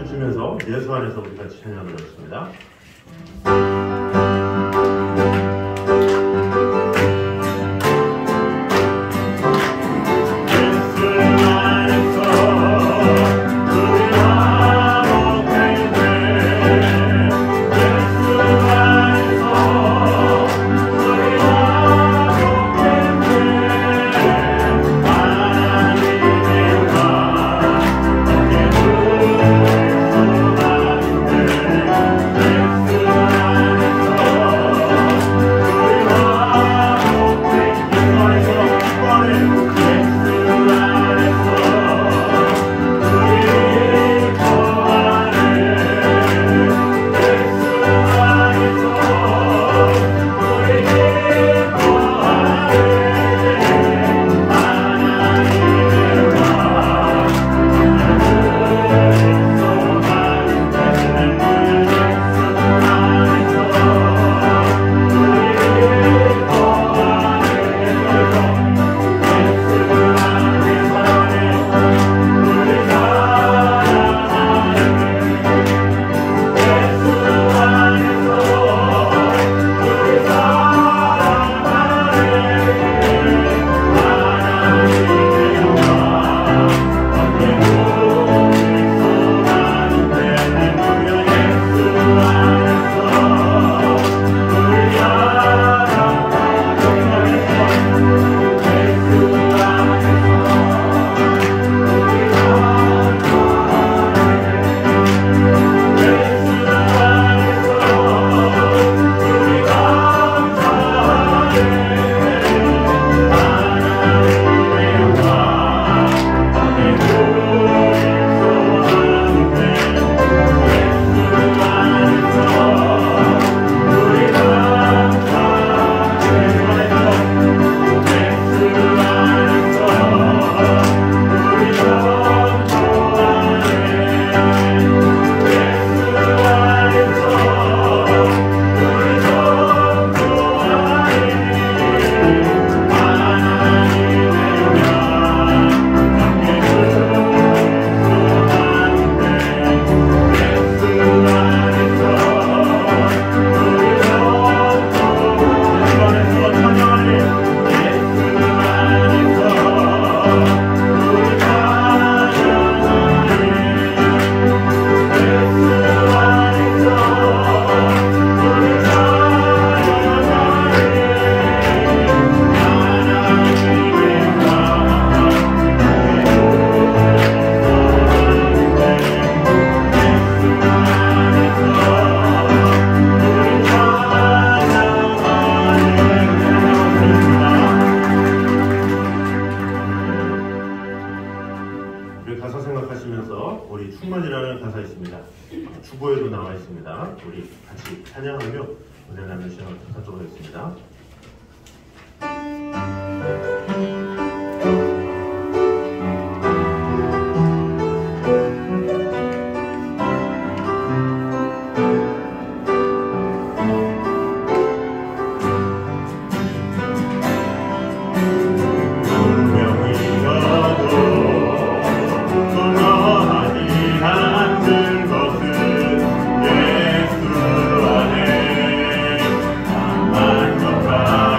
주면서 예수 안에서 우리 같이 찬양을 하겠습니다. 가사 생각하시면서 우리 충만이라는 가사 있습니다. 주보에도 나와 있습니다. 우리 같이 찬양하며 은혜나는 시간을 갖도록 하겠습니다. 예수 안에 만족하리라.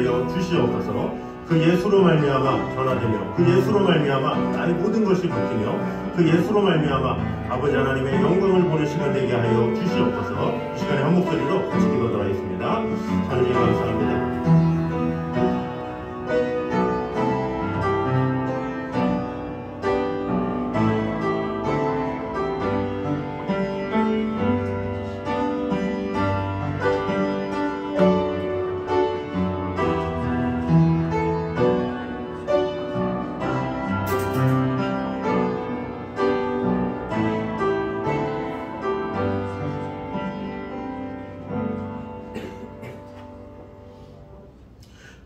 하여 주시옵소서. 그 예수로 말미암아 전화되며 그 예수로 말미암아 나의 모든 것이 바뀌며 그 예수로 말미암아 아버지 하나님의 영광을 보는 시간 되게 하여 주시옵소서. 이 시간에 한 목소리로 같이 기도하도록 하겠습니다. 하나님 감사합니다.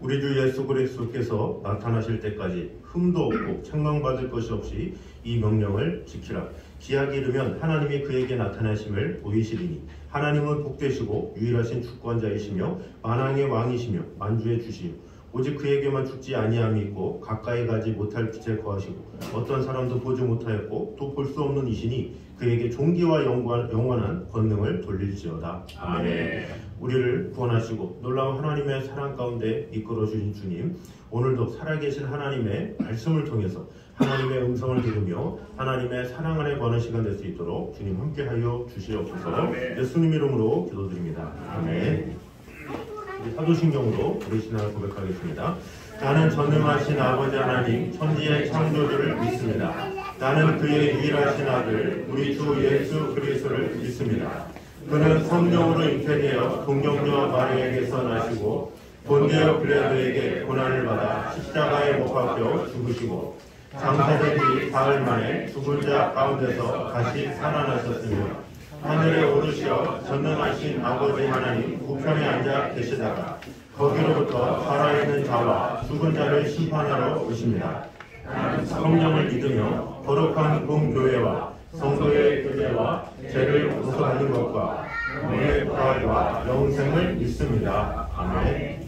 우리 주 예수 그리스도께서 나타나실 때까지 흠도 없고 책망받을 것이 없이 이 명령을 지키라. 기약이 이르면 하나님이 그에게 나타나심을 보이시리니 하나님은 복되시고 유일하신 주권자이시며 만왕의 왕이시며 만주의 주시요 오직 그에게만 죽지 아니함이 있고 가까이 가지 못할 빛에 거하시고 어떤 사람도 보지 못하였고 또 볼 수 없는 이시니 그에게 존귀와 영원한 권능을 돌릴지어다. 아멘. 우리를 구원하시고 놀라운 하나님의 사랑 가운데 이끌어주신 주님, 오늘도 살아계신 하나님의 말씀을 통해서 하나님의 음성을 들으며 하나님의 사랑 안에 거하는 시간 될 수 있도록 주님 함께하여 주시옵소서. 예수님 이름으로 기도드립니다. 아멘. 사도신경으로 우리 신앙을 고백하겠습니다. 나는 전능하신 아버지 하나님 천지의 창조주를 믿습니다. 나는 그의 유일하신 아들 우리 주 예수 그리스도를 믿습니다. 그는 성령으로 잉태되어 동정녀 마리아에게서 나시고 본디오 빌라도에게 고난을 받아 십자가에 못 박혀 죽으시고 장사된 지 사흘 만에 죽은 자 가운데서 다시 살아나셨으며 하늘에 오르시어 전능하신 아버지 하나님 우편에 앉아 계시다가 거기로부터 살아있는 자와 죽은 자를 심판하러 오십니다. 성령을 믿으며 거룩한 공교회와 성도의 교제와 죄를 용서받는 것과 영의 부활과 영생을 믿습니다. 아멘.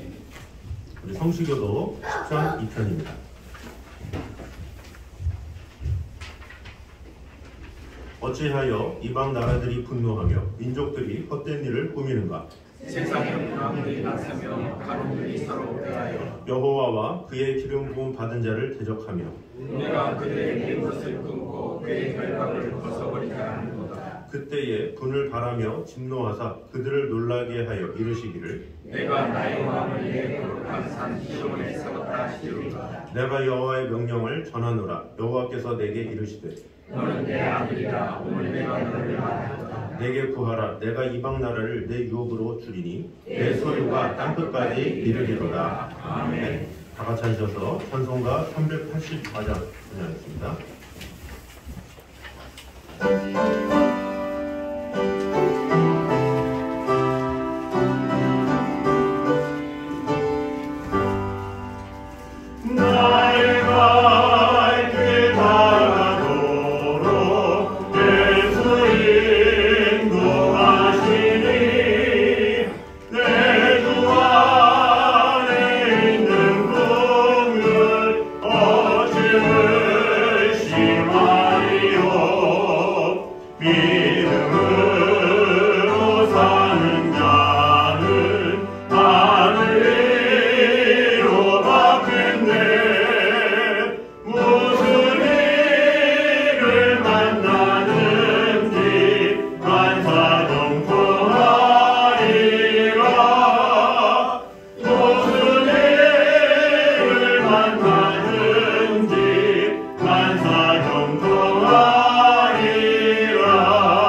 우리 성시교도 10장 2편입니다. 어찌하여 이방 나라들이 분노하며 민족들이 헛된 일을 꾸미는가? 세상의 왕들이 나서며 가론들이 서로 대하여 여호와와 그의 기름 부음 받은 자를 대적하며 내가 그들의 것을 끊고 그의 결박을 벗어버리자 하는도다. 그때에 분을 바라며 진노하사 그들을 놀라게 하여 이르시기를 내가 나의 왕을 내 거룩한 산 시온에 세웠다 하시리로다. 내가 여호와의 명령을 전하노라. 여호와께서 내게 이르시되 너는 내 아들이라. 오늘 내가 너를 낳았도다. 내게 구하라. 내가 이방 나라를 내 유업으로 주리니 내 소유가 땅끝까지 이르리로다. 아멘. 다 같이 하셔서 찬송가 384장 찬양하겠습니다. 만사경통하리라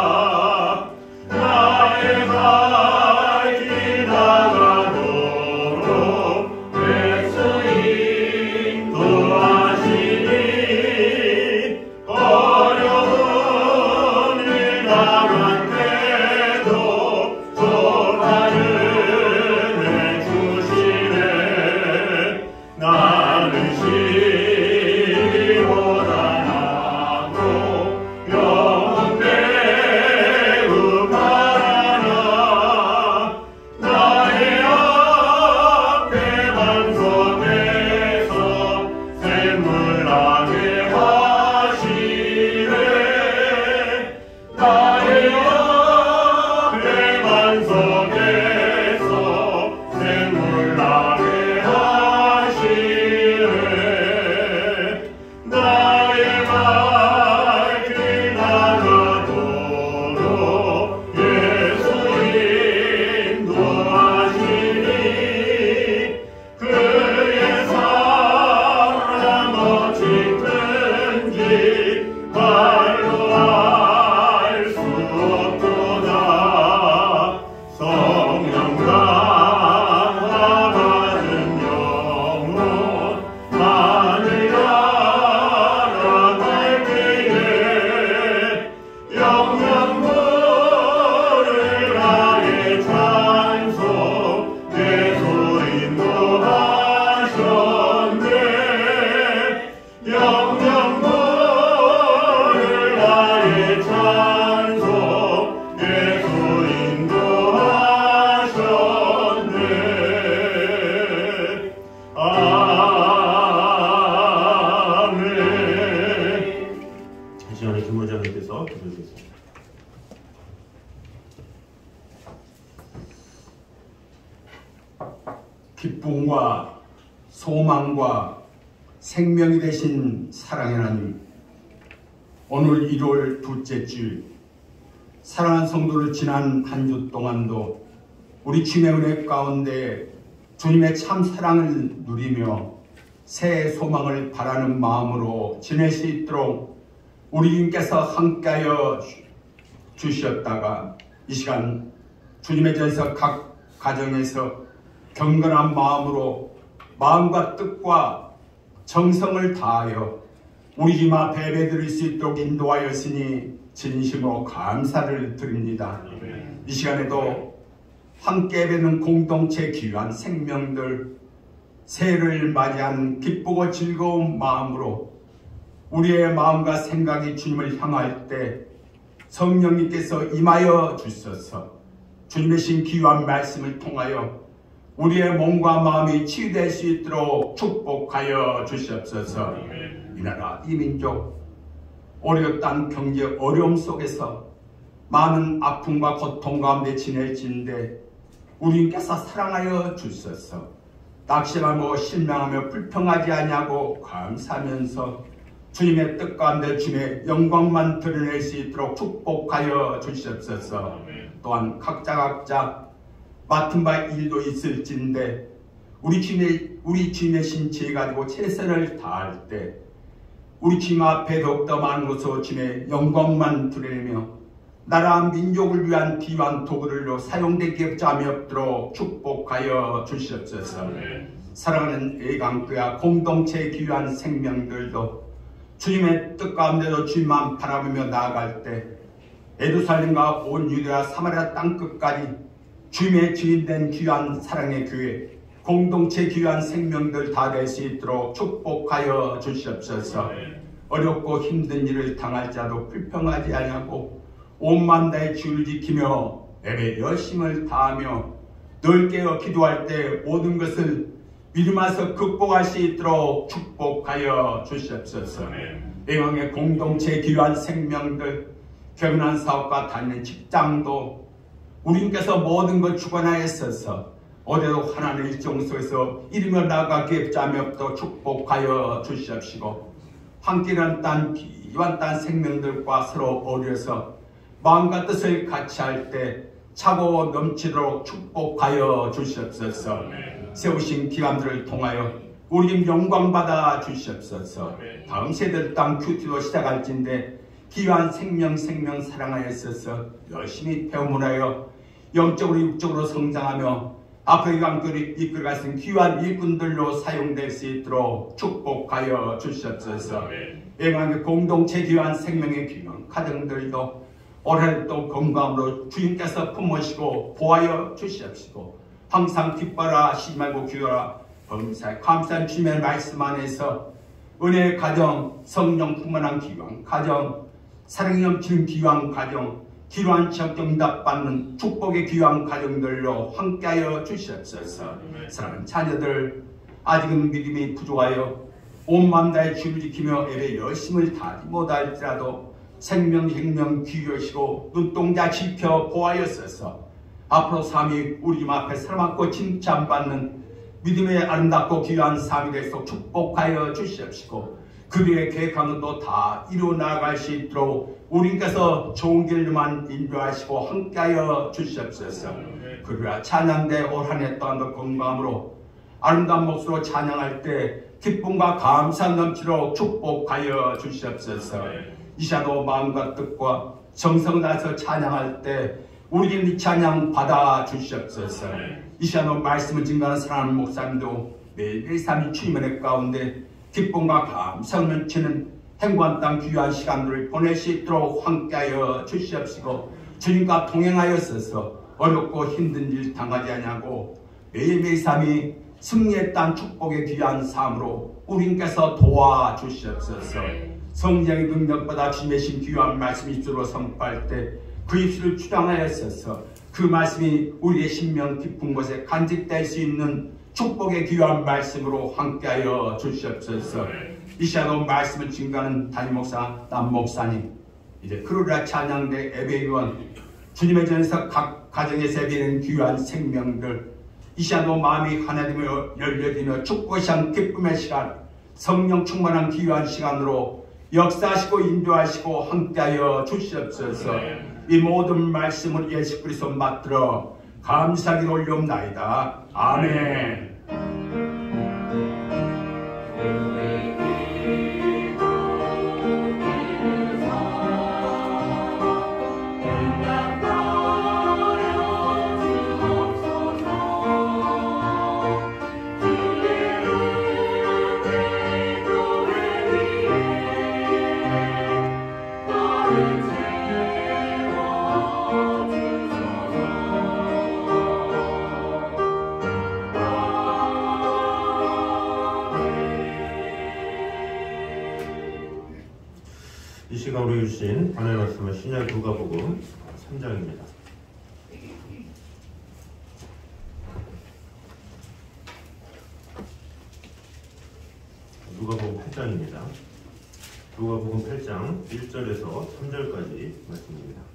말로 알 수 없도다. 성령과 받은 영혼 하늘 나라 갈 때에 영영 부를 나의 찬송 내 소리 인도하셨네. 영영 부를 나의 찬송 내 소리 인도하셨네. 아멘. 이 시간에 김원장님께서 기도해주겠습니다. 기쁨과 소망과 생명이 되신 사랑의 하나님, 오늘 1월 둘째 주 사랑하는 성도를 지난 한 주 동안도 우리 주님의 은혜 가운데 주님의 참 사랑을 누리며 새 소망을 바라는 마음으로 지낼 수 있도록 우리 주님께서 함께하여 주셨다가 이 시간 주님의 전에서 각 가정에서 경건한 마음으로 마음과 뜻과 정성을 다하여 우리 주님 앞에 예배드릴 수 있도록 인도하였으니 진심으로 감사를 드립니다. 이 시간에도 함께 예배는 공동체 귀한 생명들 새해를 맞이한 기쁘고 즐거운 마음으로 우리의 마음과 생각이 주님을 향할 때 성령님께서 임하여 주셔서 주님의 신 귀한 말씀을 통하여 우리의 몸과 마음이 치유될 수 있도록 축복하여 주시옵소서. 이 나라 이 민족 어려웠던 경제 어려움 속에서 많은 아픔과 고통 가운데 지낼지인데 우리께서 사랑하여 주셔서 낙심하며 실망하며 불평하지 아니하고 감사하면서 주님의 뜻 가운데 주님의 영광만 드러낼 수 있도록 축복하여 주시옵소서. 또한 각자 맡은 바 일도 있을진데 우리 주님의 신체 가지고 최선을 다할 때 우리 주님 앞에 더욱더 많은 곳으로 주님의 영광만 드러내며 나라 민족을 위한 귀한 도구들로 사용되게 잠이 없도록 축복하여 주시옵소서. 사랑하는 애강교회 공동체 귀한 생명들도 주님의 뜻 가운데도 주님만 바라보며 나아갈 때 예루살렘과 온 유대와 사마리아 땅끝까지 주님의 주인된 귀한 사랑의 교회 공동체 귀한 생명들 다 될 수 있도록 축복하여 주시옵소서. 어렵고 힘든 일을 당할자도 불평하지 아니하고 온만 다해 주를 지키며 예배 열심을 다하며 늘 깨어 기도할 때 모든 것을 믿음에서 극복할 수 있도록 축복하여 주시옵소서. 영광의 공동체 귀한 생명들 경건한 사업과 다니는 직장도 우리께서 모든 것 주관하였어서 어제도 하나님의 일정 속에서 이루며 나아가기에 잠이 없도록 축복하여 주시옵시고 함께는 딴 귀한 딴 생명들과 서로 어울려서 마음과 뜻을 같이 할 때 차고 넘치도록 축복하여 주시옵소서. 세우신 기관들을 통하여 우리 영광받아 주시옵소서. 다음 세대 땅 큐티로 시작할진데 귀한 생명 사랑하였어서 열심히 배움을 하여 영적으로 육적으로 성장하며 앞으로 이 강교를 이끌어갈 수 있는 귀한 일꾼들로 사용될 수 있도록 축복하여 주시옵소서. 영광의 공동체 귀한 생명의 귀한 가정들도 올해도 건강으로 주님께서 품으시고 보하여 주시옵시고 항상 기뻐라 쉬지 말고 기도하라 범사에 감사한 주님의 말씀 안에서 은혜의 가정 성령 풍만한 귀한 가정 사랑이 넘치는 귀한 가정 기도한 지역 응답받는 축복의 귀한 가정들로 함께하여 주시옵소서. 사랑하는 자녀들 아직은 믿음이 부족하여 온 마음 다해 주를 지키며 예배 열심을 다하지 못할지라도 생명 귀여시고 눈동자 지켜 보하였소서. 앞으로 삶이 우리 집 앞에 사랑받고 칭찬받는 믿음의 아름답고 귀한 삶이 되도록 축복하여 주시옵시고 그들의 계획한 것도 다 이루어 나아갈 수 있도록 우리께서 좋은 길만 인도하시고 함께하여 주시옵소서. 그러나 찬양대 올 한 해 또한 더 건강으로 아름다운 목소리로 찬양할 때 기쁨과 감사 넘치도록 축복하여 주시옵소서. 이 시간도 마음과 뜻과 정성을 다해서 찬양할 때 우리는 이 찬양 받아 주시옵소서. 이 시간도 말씀을 증거하는 사랑하는 목사님도 매일매일 삶이 주님의 가운데 기쁨과 감사를 넘치는 행복한 땅 귀한 시간들을 보낼 수 있도록 함께하여 주시옵시고 주님과 동행하여서 어렵고 힘든 일 당하지 아니하고 매일매일 삶이 승리의 땅 축복의 귀한 삶으로 우리께서 도와주시옵소서. 성령의 능력보다 주님의 신 귀한 말씀이 입술로 선포할 때 그 입술을 주장하였어서 그 말씀이 우리의 심령 깊은 곳에 간직될 수 있는 축복의 귀한 말씀으로 함께하여 주시옵소서. 이 시간도 말씀을 증거하는 담임 목사, 남 목사님, 이제 크루라 찬양대 예배위원, 주님의 전에서 각 가정에서 예배하는 귀한 생명들, 이 시간도 마음이 하나님으로 열려지며 축복의 시간, 기쁨의 시간, 성령 충만한 귀한 시간으로 역사하시고 인도하시고 함께하여 주시옵소서. 이 모든 말씀을 예수 그리스도 받들어 감사하기로 올려옵나이다. 아멘. 이 시간 우리 주신 하나님의 말씀은 신약 누가복음 3장입니다. 누가복음 8장입니다. 누가복음 8장 1절에서 3절까지 말씀입니다.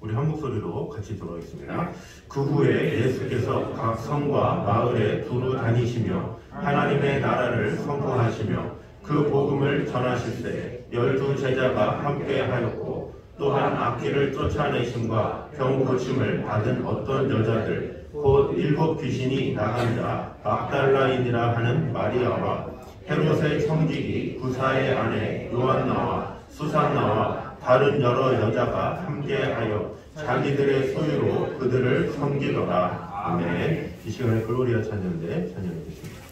우리 한 목소리로 같이 들어보겠습니다. 그 후에 예수께서 각 성과 마을에 두루 다니시며 하나님의 나라를 선포하시며 그 복음을 전하실 때 12 제자가 함께하였고 또한 악귀를 쫓아내심과 병 고침을 받은 어떤 여자들 곧 7 귀신이 나간 자 막달라인이라 하는 마리아와 헤롯의 청지기 구사의 아내 요한나와 수산나와 다른 여러 여자가 함께하여 자기들의 소유로 그들을 섬기더라. 아멘. 이 시간에 글로리아 찬양대 찬양하겠습니다.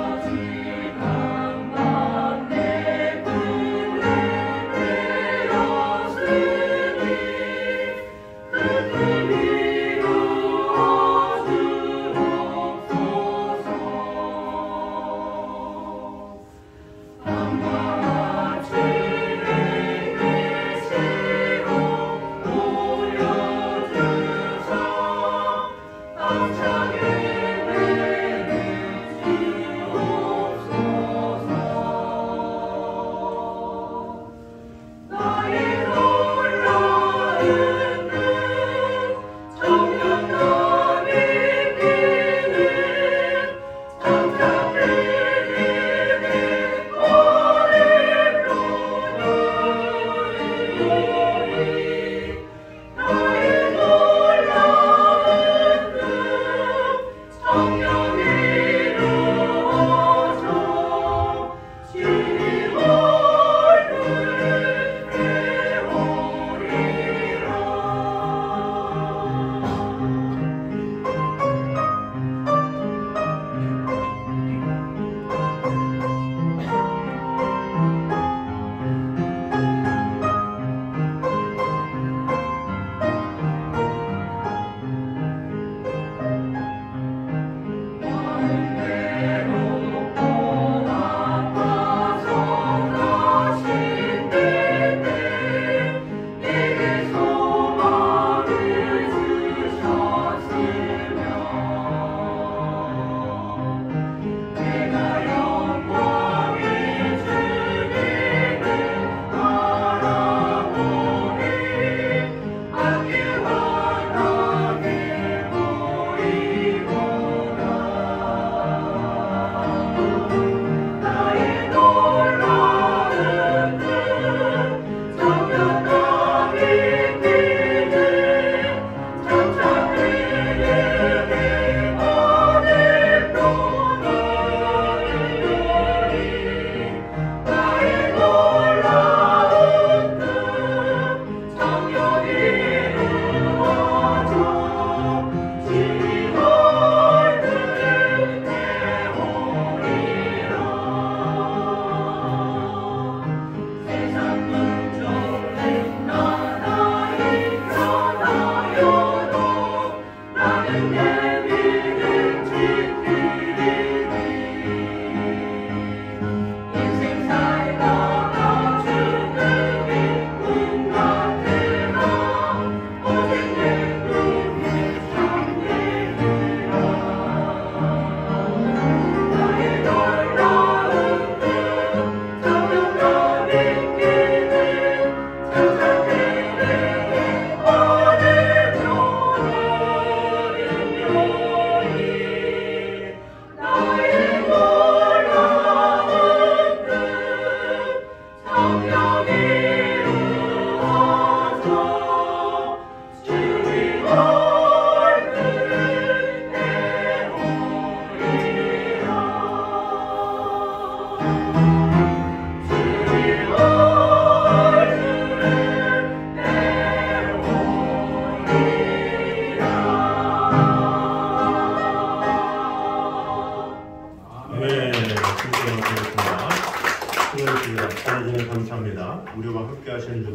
주여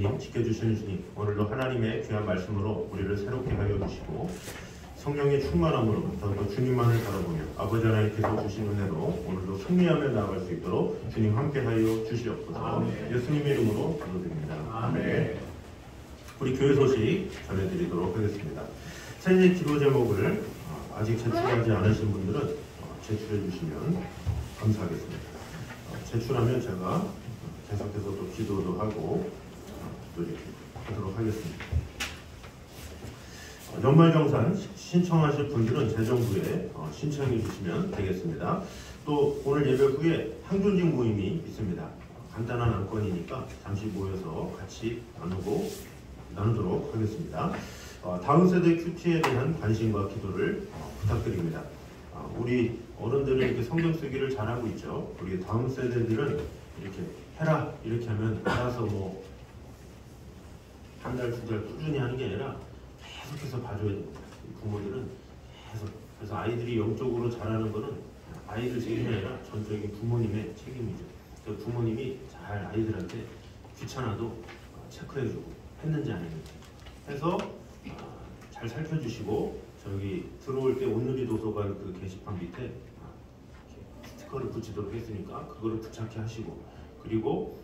주님, 지켜주시는 주님, 오늘도 하나님의 귀한 말씀으로 우리를 새롭게 하여 주시고 성령의 충만함으로 더 주님만을 바라보며 아버지 하나님께서 주신 은혜로 오늘도 승리하며 나아갈 수 있도록 주님 함께하여 주시옵소서. 예수님의 이름으로 기도드립니다. 아멘. 우리 교회 소식 전해드리도록 하겠습니다. 새해 기도 제목을 아직 제출하지 않으신 분들은 제출해 주시면 감사하겠습니다. 제출하면 제가 계속해서 또 기도도 하고 또 이렇게 하도록 하겠습니다. 연말정산 신청하실 분들은 재정부에 신청해 주시면 되겠습니다. 또 오늘 예배 후에 항존직 모임이 있습니다. 간단한 안건이니까 잠시 모여서 같이 나누도록 하겠습니다. 다음 세대 큐티에 대한 관심과 기도를 부탁드립니다. 우리 어른들은 이렇게 성경 쓰기를 잘하고 있죠. 우리 다음 세대들은 이렇게 해라 이렇게 하면 알아서 뭐 한 달, 두 달 꾸준히 하는 게 아니라 계속해서 봐줘야 됩니다. 부모들은 계속. 그래서 아이들이 영적으로 잘하는 거는 아이들 책임이 아니라 전적인 부모님의 책임이죠. 그래서 부모님이 잘 아이들한테 귀찮아도 체크해주고 했는지 안 했는지 해서 잘 살펴주시고 저기 들어올 때 온누리 도서관 그 게시판 밑에 스티커를 붙이도록 했으니까 그거를 부착해 하시고 그리고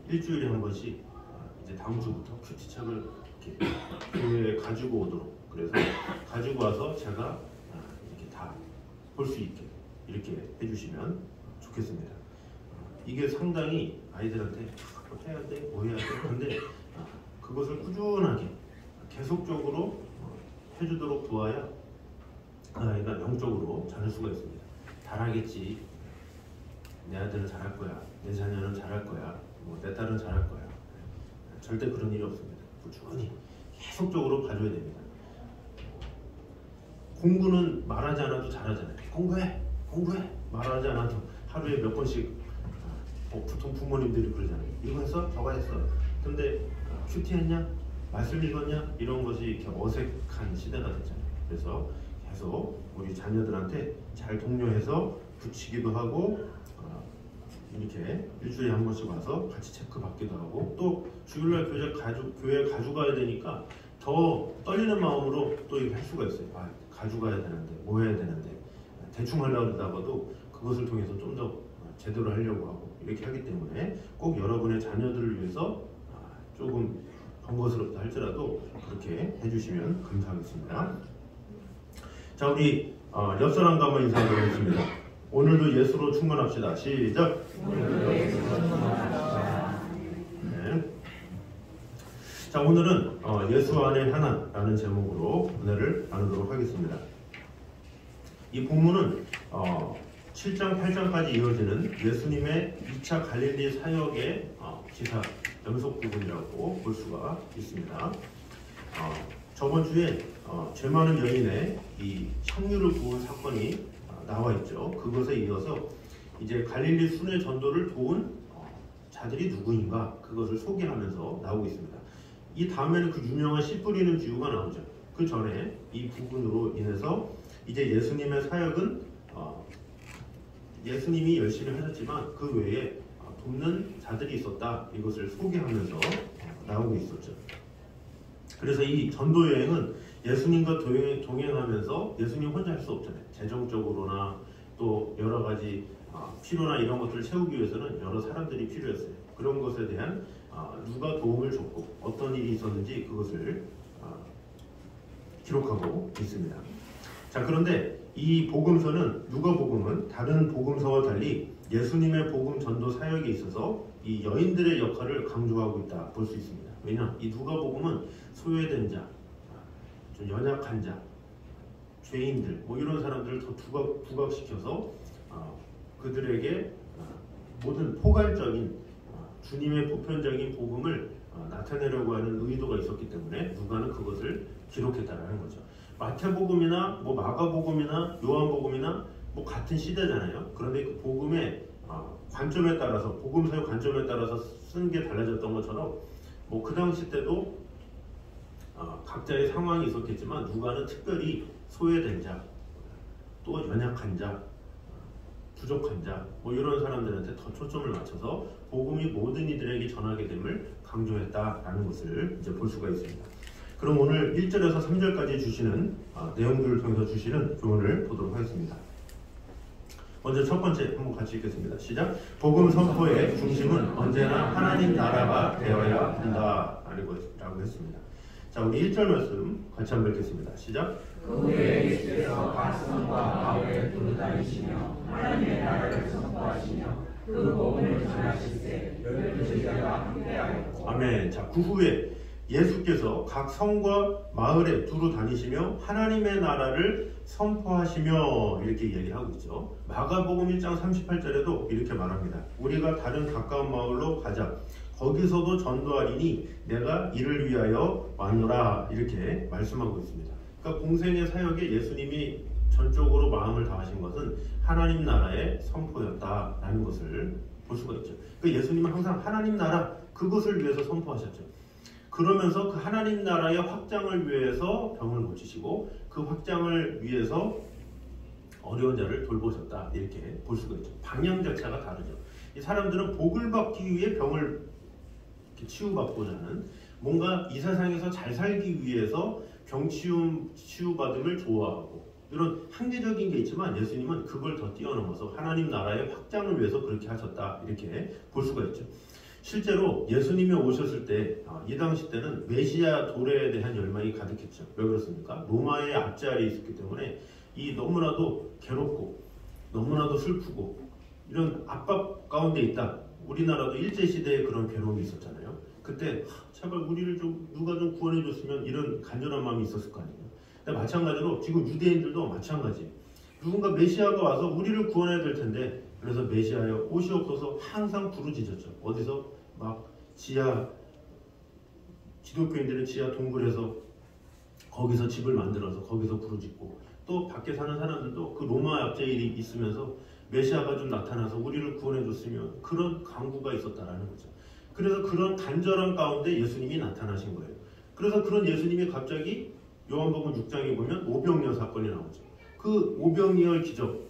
일주일에 한 번씩 이제 다음 주부터 큐티책을 이렇게 교회에 가지고 오도록 그래서 가지고 와서 제가 이렇게 다 볼 수 있게 이렇게 해주시면 좋겠습니다. 이게 상당히 아이들한테 해야 돼, 뭐 해야 돼. 근데 그것을 꾸준하게 계속적으로 해주도록 도와야 아이가 영적으로 자랄 수가 있습니다. 잘하겠지. 내 아들은 잘할 거야. 내 자녀는 잘할 거야. 뭐 내 딸은 잘할 거야. 절대 그런 일이 없습니다. 꾸준히 계속적으로 봐줘야 됩니다. 공부는 말하지 않아도 잘하잖아요. 공부해 말하지 않아도 하루에 몇 번씩 보통 부모님들이 그러잖아요. 이거 했어? 저거 했어. 근데 큐티 했냐? 말씀 읽었냐? 이런 것이 이렇게 어색한 시대가 됐잖아요. 그래서 계속 우리 자녀들한테 잘 독려해서 붙이기도 하고 이렇게 일주일에 한 번씩 와서 같이 체크 받기도 하고 또 주일날 교회 가져가야 되니까 더 떨리는 마음으로 또 이렇게 할 수가 있어요. 가져가야 되는데 뭐 해야 되는데 대충 하려고 하다가도 그것을 통해서 좀 더 제대로 하려고 하고 이렇게 하기 때문에 꼭 여러분의 자녀들을 위해서 조금 번거스럽다 할지라도 그렇게 해주시면 감사하겠습니다. 자, 우리 옆 사람과 한번 인사드리겠습니다. 오늘도 예수로 충만합시다. 시작. 네. 자, 오늘은 예수 안에 하나라는 제목으로 은혜를 나누도록 하겠습니다. 이 본문은 7장, 8장까지 이어지는 예수님의 2차 갈릴리 사역의 기사 연속 부분이라고 볼 수가 있습니다. 저번 주에 죄 많은 여인의 이 향유를 부은 사건이 나와 있죠. 그것에 이어서 이제 갈릴리 순회 전도를 도운 자들이 누구인가 그것을 소개하면서 나오고 있습니다. 이 다음에는 그 유명한 씨 뿌리는 비유가 나오죠. 그 전에 이 부분으로 인해서 이제 예수님의 사역은 예수님이 열심히 하셨지만 그 외에 돕는 자들이 있었다. 이것을 소개하면서 나오고 있었죠. 그래서 이 전도 여행은 예수님과 동행하면서 예수님 혼자 할 수 없잖아요. 재정적으로나 또 여러 가지 필요나 이런 것들을 채우기 위해서는 여러 사람들이 필요했어요. 그런 것에 대한 누가 도움을 줬고 어떤 일이 있었는지 그것을 기록하고 있습니다. 자, 그런데 이 복음서는 누가복음은 다른 복음서와 달리 예수님의 복음 전도 사역에 있어서 이 여인들의 역할을 강조하고 있다 볼 수 있습니다. 왜냐? 이 누가복음은 소외된 자, 좀 연약한 자, 죄인들 뭐 이런 사람들을 더 부각시켜서 그들에게 모든 포괄적인 주님의 보편적인 복음을 나타내려고 하는 의도가 있었기 때문에 누가는 그것을 기록했다라는 거죠. 마태복음이나 뭐 마가복음이나 요한복음이나 뭐 같은 시대잖아요. 그런데 그 복음의 관점에 따라서 복음서의 관점에 따라서 쓴 게 달라졌던 것처럼 뭐 그 당시 때도 각자의 상황이 있었겠지만 누가는 특별히 소외된 자, 또 연약한 자, 부족한 자, 뭐 이런 사람들한테 더 초점을 맞춰서 복음이 모든 이들에게 전하게 됨을 강조했다라는 것을 이제 볼 수가 있습니다. 그럼 오늘 1절에서 3절까지 주시는 내용들을 통해서 주시는 교훈을 보도록 하겠습니다. 먼저 첫 번째 한번 같이 읽겠습니다. 시작. 복음 선포의 중심은 언제나 하나님 나라가 되어야 한다라고 했습니다. 자, 우리 1절 말씀 같이 한번 읽겠습니다. 시작. 그 후에 예수께서 백성과 마을에 두루다니시며 하나님의 나라를 선포하시며 그 복음을 전하실때 12제자가 함께하였고. 아멘. 자, 그 후에 예수께서 각 성과 마을에 두루 다니시며 하나님의 나라를 선포하시며 이렇게 얘기하고 있죠. 마가복음 1장 38절에도 이렇게 말합니다. 우리가 다른 가까운 마을로 가자. 거기서도 전도하리니 내가 이를 위하여 왔노라 이렇게 말씀하고 있습니다. 그러니까 공생의 사역에 예수님이 전적으로 마음을 다하신 것은 하나님 나라의 선포였다라는 것을 볼 수가 있죠. 그러니까 예수님은 항상 하나님 나라 그것을 위해서 선포하셨죠. 그러면서 그 하나님 나라의 확장을 위해서 병을 고치시고 그 확장을 위해서 어려운 자를 돌보셨다 이렇게 볼 수가 있죠. 방향 자체가 다르죠. 이 사람들은 복을 받기 위해 병을 치유받고자 하는 뭔가 이 세상에서 잘 살기 위해서 병 치유받음을 좋아하고 이런 한계적인 게 있지만 예수님은 그걸 더 뛰어넘어서 하나님 나라의 확장을 위해서 그렇게 하셨다 이렇게 볼 수가 있죠. 실제로 예수님이 오셨을 때 이 당시 때는 메시아 도래에 대한 열망이 가득했죠. 왜 그렇습니까? 로마의 앞자리에 있었기 때문에 이 너무나도 괴롭고 너무나도 슬프고 이런 압박 가운데 있다. 우리나라도 일제시대에 그런 괴로움이 있었잖아요. 그때 제발 우리를 좀 누가 좀 구원해 줬으면 이런 간절한 마음이 있었을 거 아니에요. 근데 마찬가지로 지금 유대인들도 마찬가지. 누군가 메시아가 와서 우리를 구원해야 될 텐데 그래서 메시아여 옷이 없어서 항상 부르짖었죠. 어디서? 막 기독교인들은 지하 동굴에서 거기서 집을 만들어서 거기서 부르짖고 또 밖에 사는 사람들도 그 로마 압제일이 있으면서 메시아가 좀 나타나서 우리를 구원해 줬으면 그런 간구가 있었다라는 거죠. 그래서 그런 간절한 가운데 예수님이 나타나신 거예요. 그래서 그런 예수님이 갑자기 요한복음 6장에 보면 오병이어 사건이 나오죠. 그 오병이어 기적,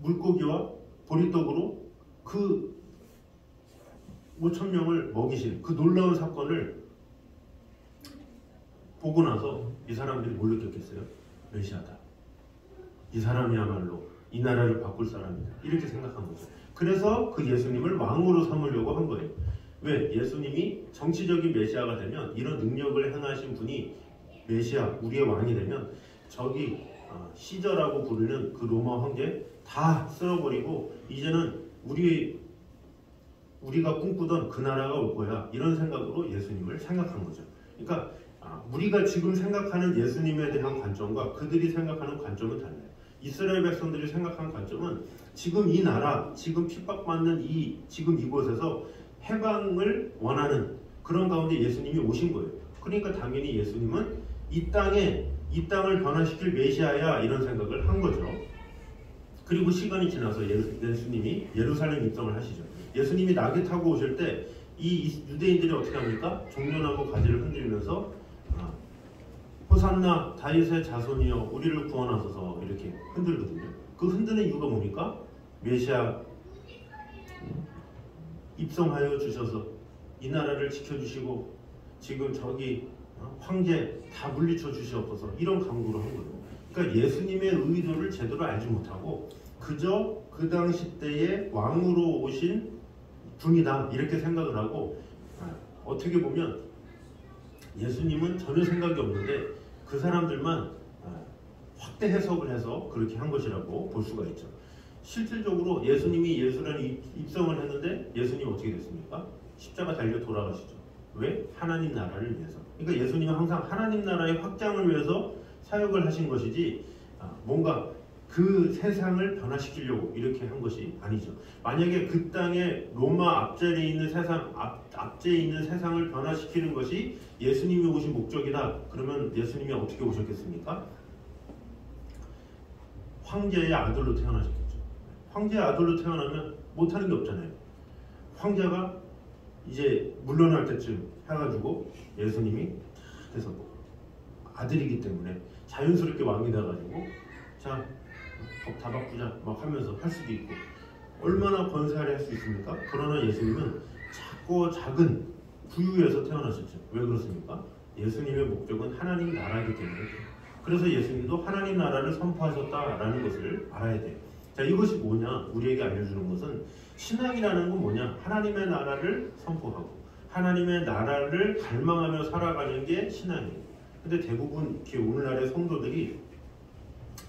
물고기와 보리떡으로 그 5,000명을 먹이신 그 놀라운 사건을 보고 나서 이 사람들이 뭘 느꼈겠어요? 메시아다. 이 사람이야말로 이 나라를 바꿀 사람이다. 이렇게 생각한 거죠. 그래서 그 예수님을 왕으로 삼으려고 한 거예요. 왜? 예수님이 정치적인 메시아가 되면 이런 능력을 행하신 분이 메시아, 우리의 왕이 되면 저기 시저라고 부르는 그 로마 황제 다 쓸어버리고 이제는 우리가 꿈꾸던 그 나라가 올 거야. 이런 생각으로 예수님을 생각한 거죠. 그러니까 우리가 지금 생각하는 예수님에 대한 관점과 그들이 생각하는 관점은 달라요. 이스라엘 백성들이 생각하는 관점은 지금 이 나라, 지금 핍박받는 지금 이곳에서 해방을 원하는 그런 가운데 예수님이 오신 거예요. 그러니까 당연히 예수님은 이 땅을 변화시킬 메시아야 이런 생각을 한 거죠. 그리고 시간이 지나서 예수님이 예루살렘 입성을 하시죠. 예수님이 낙에 타고 오실 때 이 유대인들이 어떻게 합니까? 종려나무 가지를 흔들면서 호산나 다윗의 자손이여 우리를 구원하소서 이렇게 흔들거든요. 그 흔드는 이유가 뭡니까? 메시아 입성하여 주셔서 이 나라를 지켜주시고 지금 저기 황제 다 물리쳐 주시옵소서 이런 강구를 한 거예요. 그러니까 예수님의 의도를 제대로 알지 못하고 그저 그 당시 때의 왕으로 오신 분이다 이렇게 생각을 하고 어떻게 보면 예수님은 전혀 생각이 없는데 그 사람들만 확대 해석을 해서 그렇게 한 것이라고 볼 수가 있죠. 실질적으로 예수님이 예루살렘에 입성을 했는데 예수님 어떻게 됐습니까? 십자가 달려 돌아가시죠. 왜? 하나님 나라를 위해서. 그러니까 예수님은 항상 하나님 나라의 확장을 위해서 사역을 하신 것이지 뭔가 그 세상을 변화시키려고 이렇게 한 것이 아니죠. 만약에 그 땅에 로마 앞제에 있는 세상을 변화시키는 것이 예수님이 오신 목적이다. 그러면 예수님이 어떻게 오셨겠습니까? 황제의 아들로 태어나셨겠죠. 황제의 아들로 태어나면 못하는 게 없잖아요. 황제가 이제 물러날 때쯤 해가지고 예수님이 그래서 아들이기 때문에 자연스럽게 왕이 돼가지고 자, 법 다 바꾸자 막 하면서 할 수도 있고 얼마나 권세하려 할 수 있습니까? 그러나 예수님은 작고 작은 부유에서 태어나셨죠. 왜 그렇습니까? 예수님의 목적은 하나님 나라이기 때문에. 그래서 예수님도 하나님 나라를 선포하셨다라는 것을 알아야 돼요. 자, 이것이 뭐냐? 우리에게 알려주는 것은 신앙이라는 건 뭐냐? 하나님의 나라를 선포하고 하나님의 나라를 갈망하며 살아가는 게 신앙이에요. 근데 대부분 오늘날의 성도들이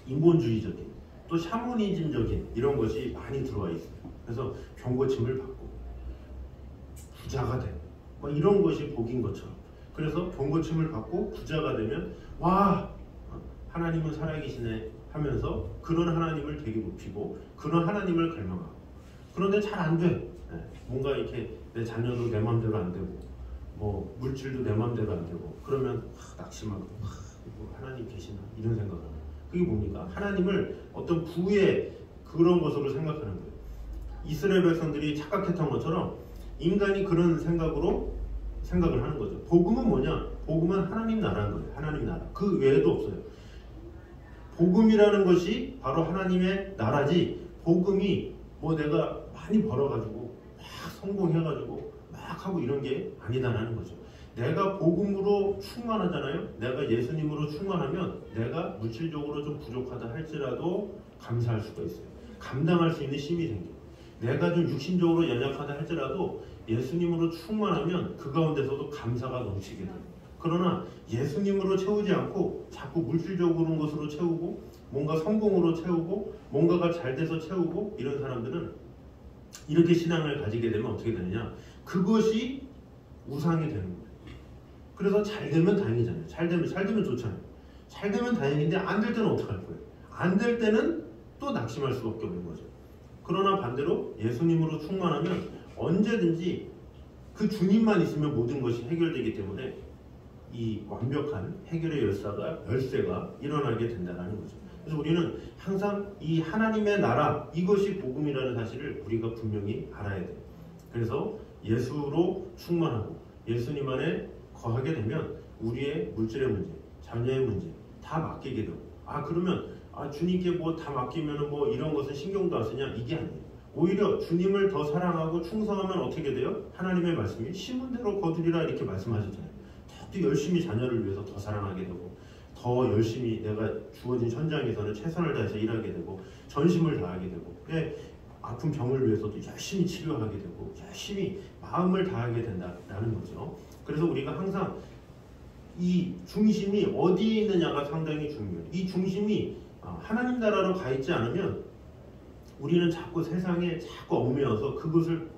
인본주의적인 또 샤머니즘적인 이런 것이 많이 들어와 있어요. 그래서 병고침을 받고 부자가 되고 막 이런 것이 복인 것처럼. 그래서 병고침을 받고 부자가 되면 와 하나님은 살아계시네 하면서 그런 하나님을 되게 높이고 그런 하나님을 갈망하고 그런데 잘 안 돼. 뭔가 이렇게 내 자녀도 내 마음대로 안 되고 뭐 물질도 내 마음대로 안 되고 그러면 낙심하고 하나님 계시나 이런 생각을 하는. 그게 뭡니까? 하나님을 어떤 부의 그런 것으로 생각하는 거예요. 이스라엘 백성들이 착각했던 것처럼 인간이 그런 생각을 하는 거죠. 복음은 뭐냐? 복음은 하나님 나라인 거예요. 하나님 나라. 그 외에도 없어요. 복음이라는 것이 바로 하나님의 나라지 복음이 뭐 내가 많이 벌어가지고 막 성공해가지고 막 하고 이런 게 아니다라는 거죠. 내가 복음으로 충만하잖아요. 내가 예수님으로 충만하면 내가 물질적으로 좀 부족하다 할지라도 감사할 수가 있어요. 감당할 수 있는 힘이 생겨요. 내가 좀 육신적으로 연약하다 할지라도 예수님으로 충만하면 그 가운데서도 감사가 넘치게 돼요. 그러나 예수님으로 채우지 않고 자꾸 물질적인 것으로 채우고 뭔가 성공으로 채우고 뭔가가 잘 돼서 채우고 이런 사람들은 이렇게 신앙을 가지게 되면 어떻게 되느냐? 그것이 우상이 되는 거예요. 그래서 잘 되면 다행이잖아요. 잘 되면 좋잖아요. 잘 되면 다행인데 안 될 때는 어떡할 거예요? 안 될 때는 또 낙심할 수밖에 없는 거죠. 그러나 반대로 예수님으로 충만하면 언제든지 그 주님만 있으면 모든 것이 해결되기 때문에 이 완벽한 해결의 열쇠가 일어나게 된다는 거죠. 그래서 우리는 항상 이 하나님의 나라 이것이 복음이라는 사실을 우리가 분명히 알아야 돼요. 그래서 예수로 충만하고 예수님 안에 거하게 되면 우리의 물질의 문제, 자녀의 문제 다 맡기게 되고 그러면 주님께 뭐 다 맡기면 뭐 이런 것은 신경도 안 쓰냐? 이게 아니에요. 오히려 주님을 더 사랑하고 충성하면 어떻게 돼요? 하나님의 말씀이 심은 대로 거두리라 이렇게 말씀하셨잖아요. 더 열심히 자녀를 위해서 더 사랑하게 되고 더 열심히 내가 주어진 현장에서는 최선을 다해서 일하게 되고 전심을 다하게 되고 아픈 병을 위해서도 열심히 치료하게 되고 열심히 마음을 다하게 된다라는 거죠. 그래서 우리가 항상 이 중심이 어디에 있느냐가 상당히 중요해요. 이 중심이 하나님 나라로 가 있지 않으면 우리는 자꾸 세상에 자꾸 얽매여서 그것을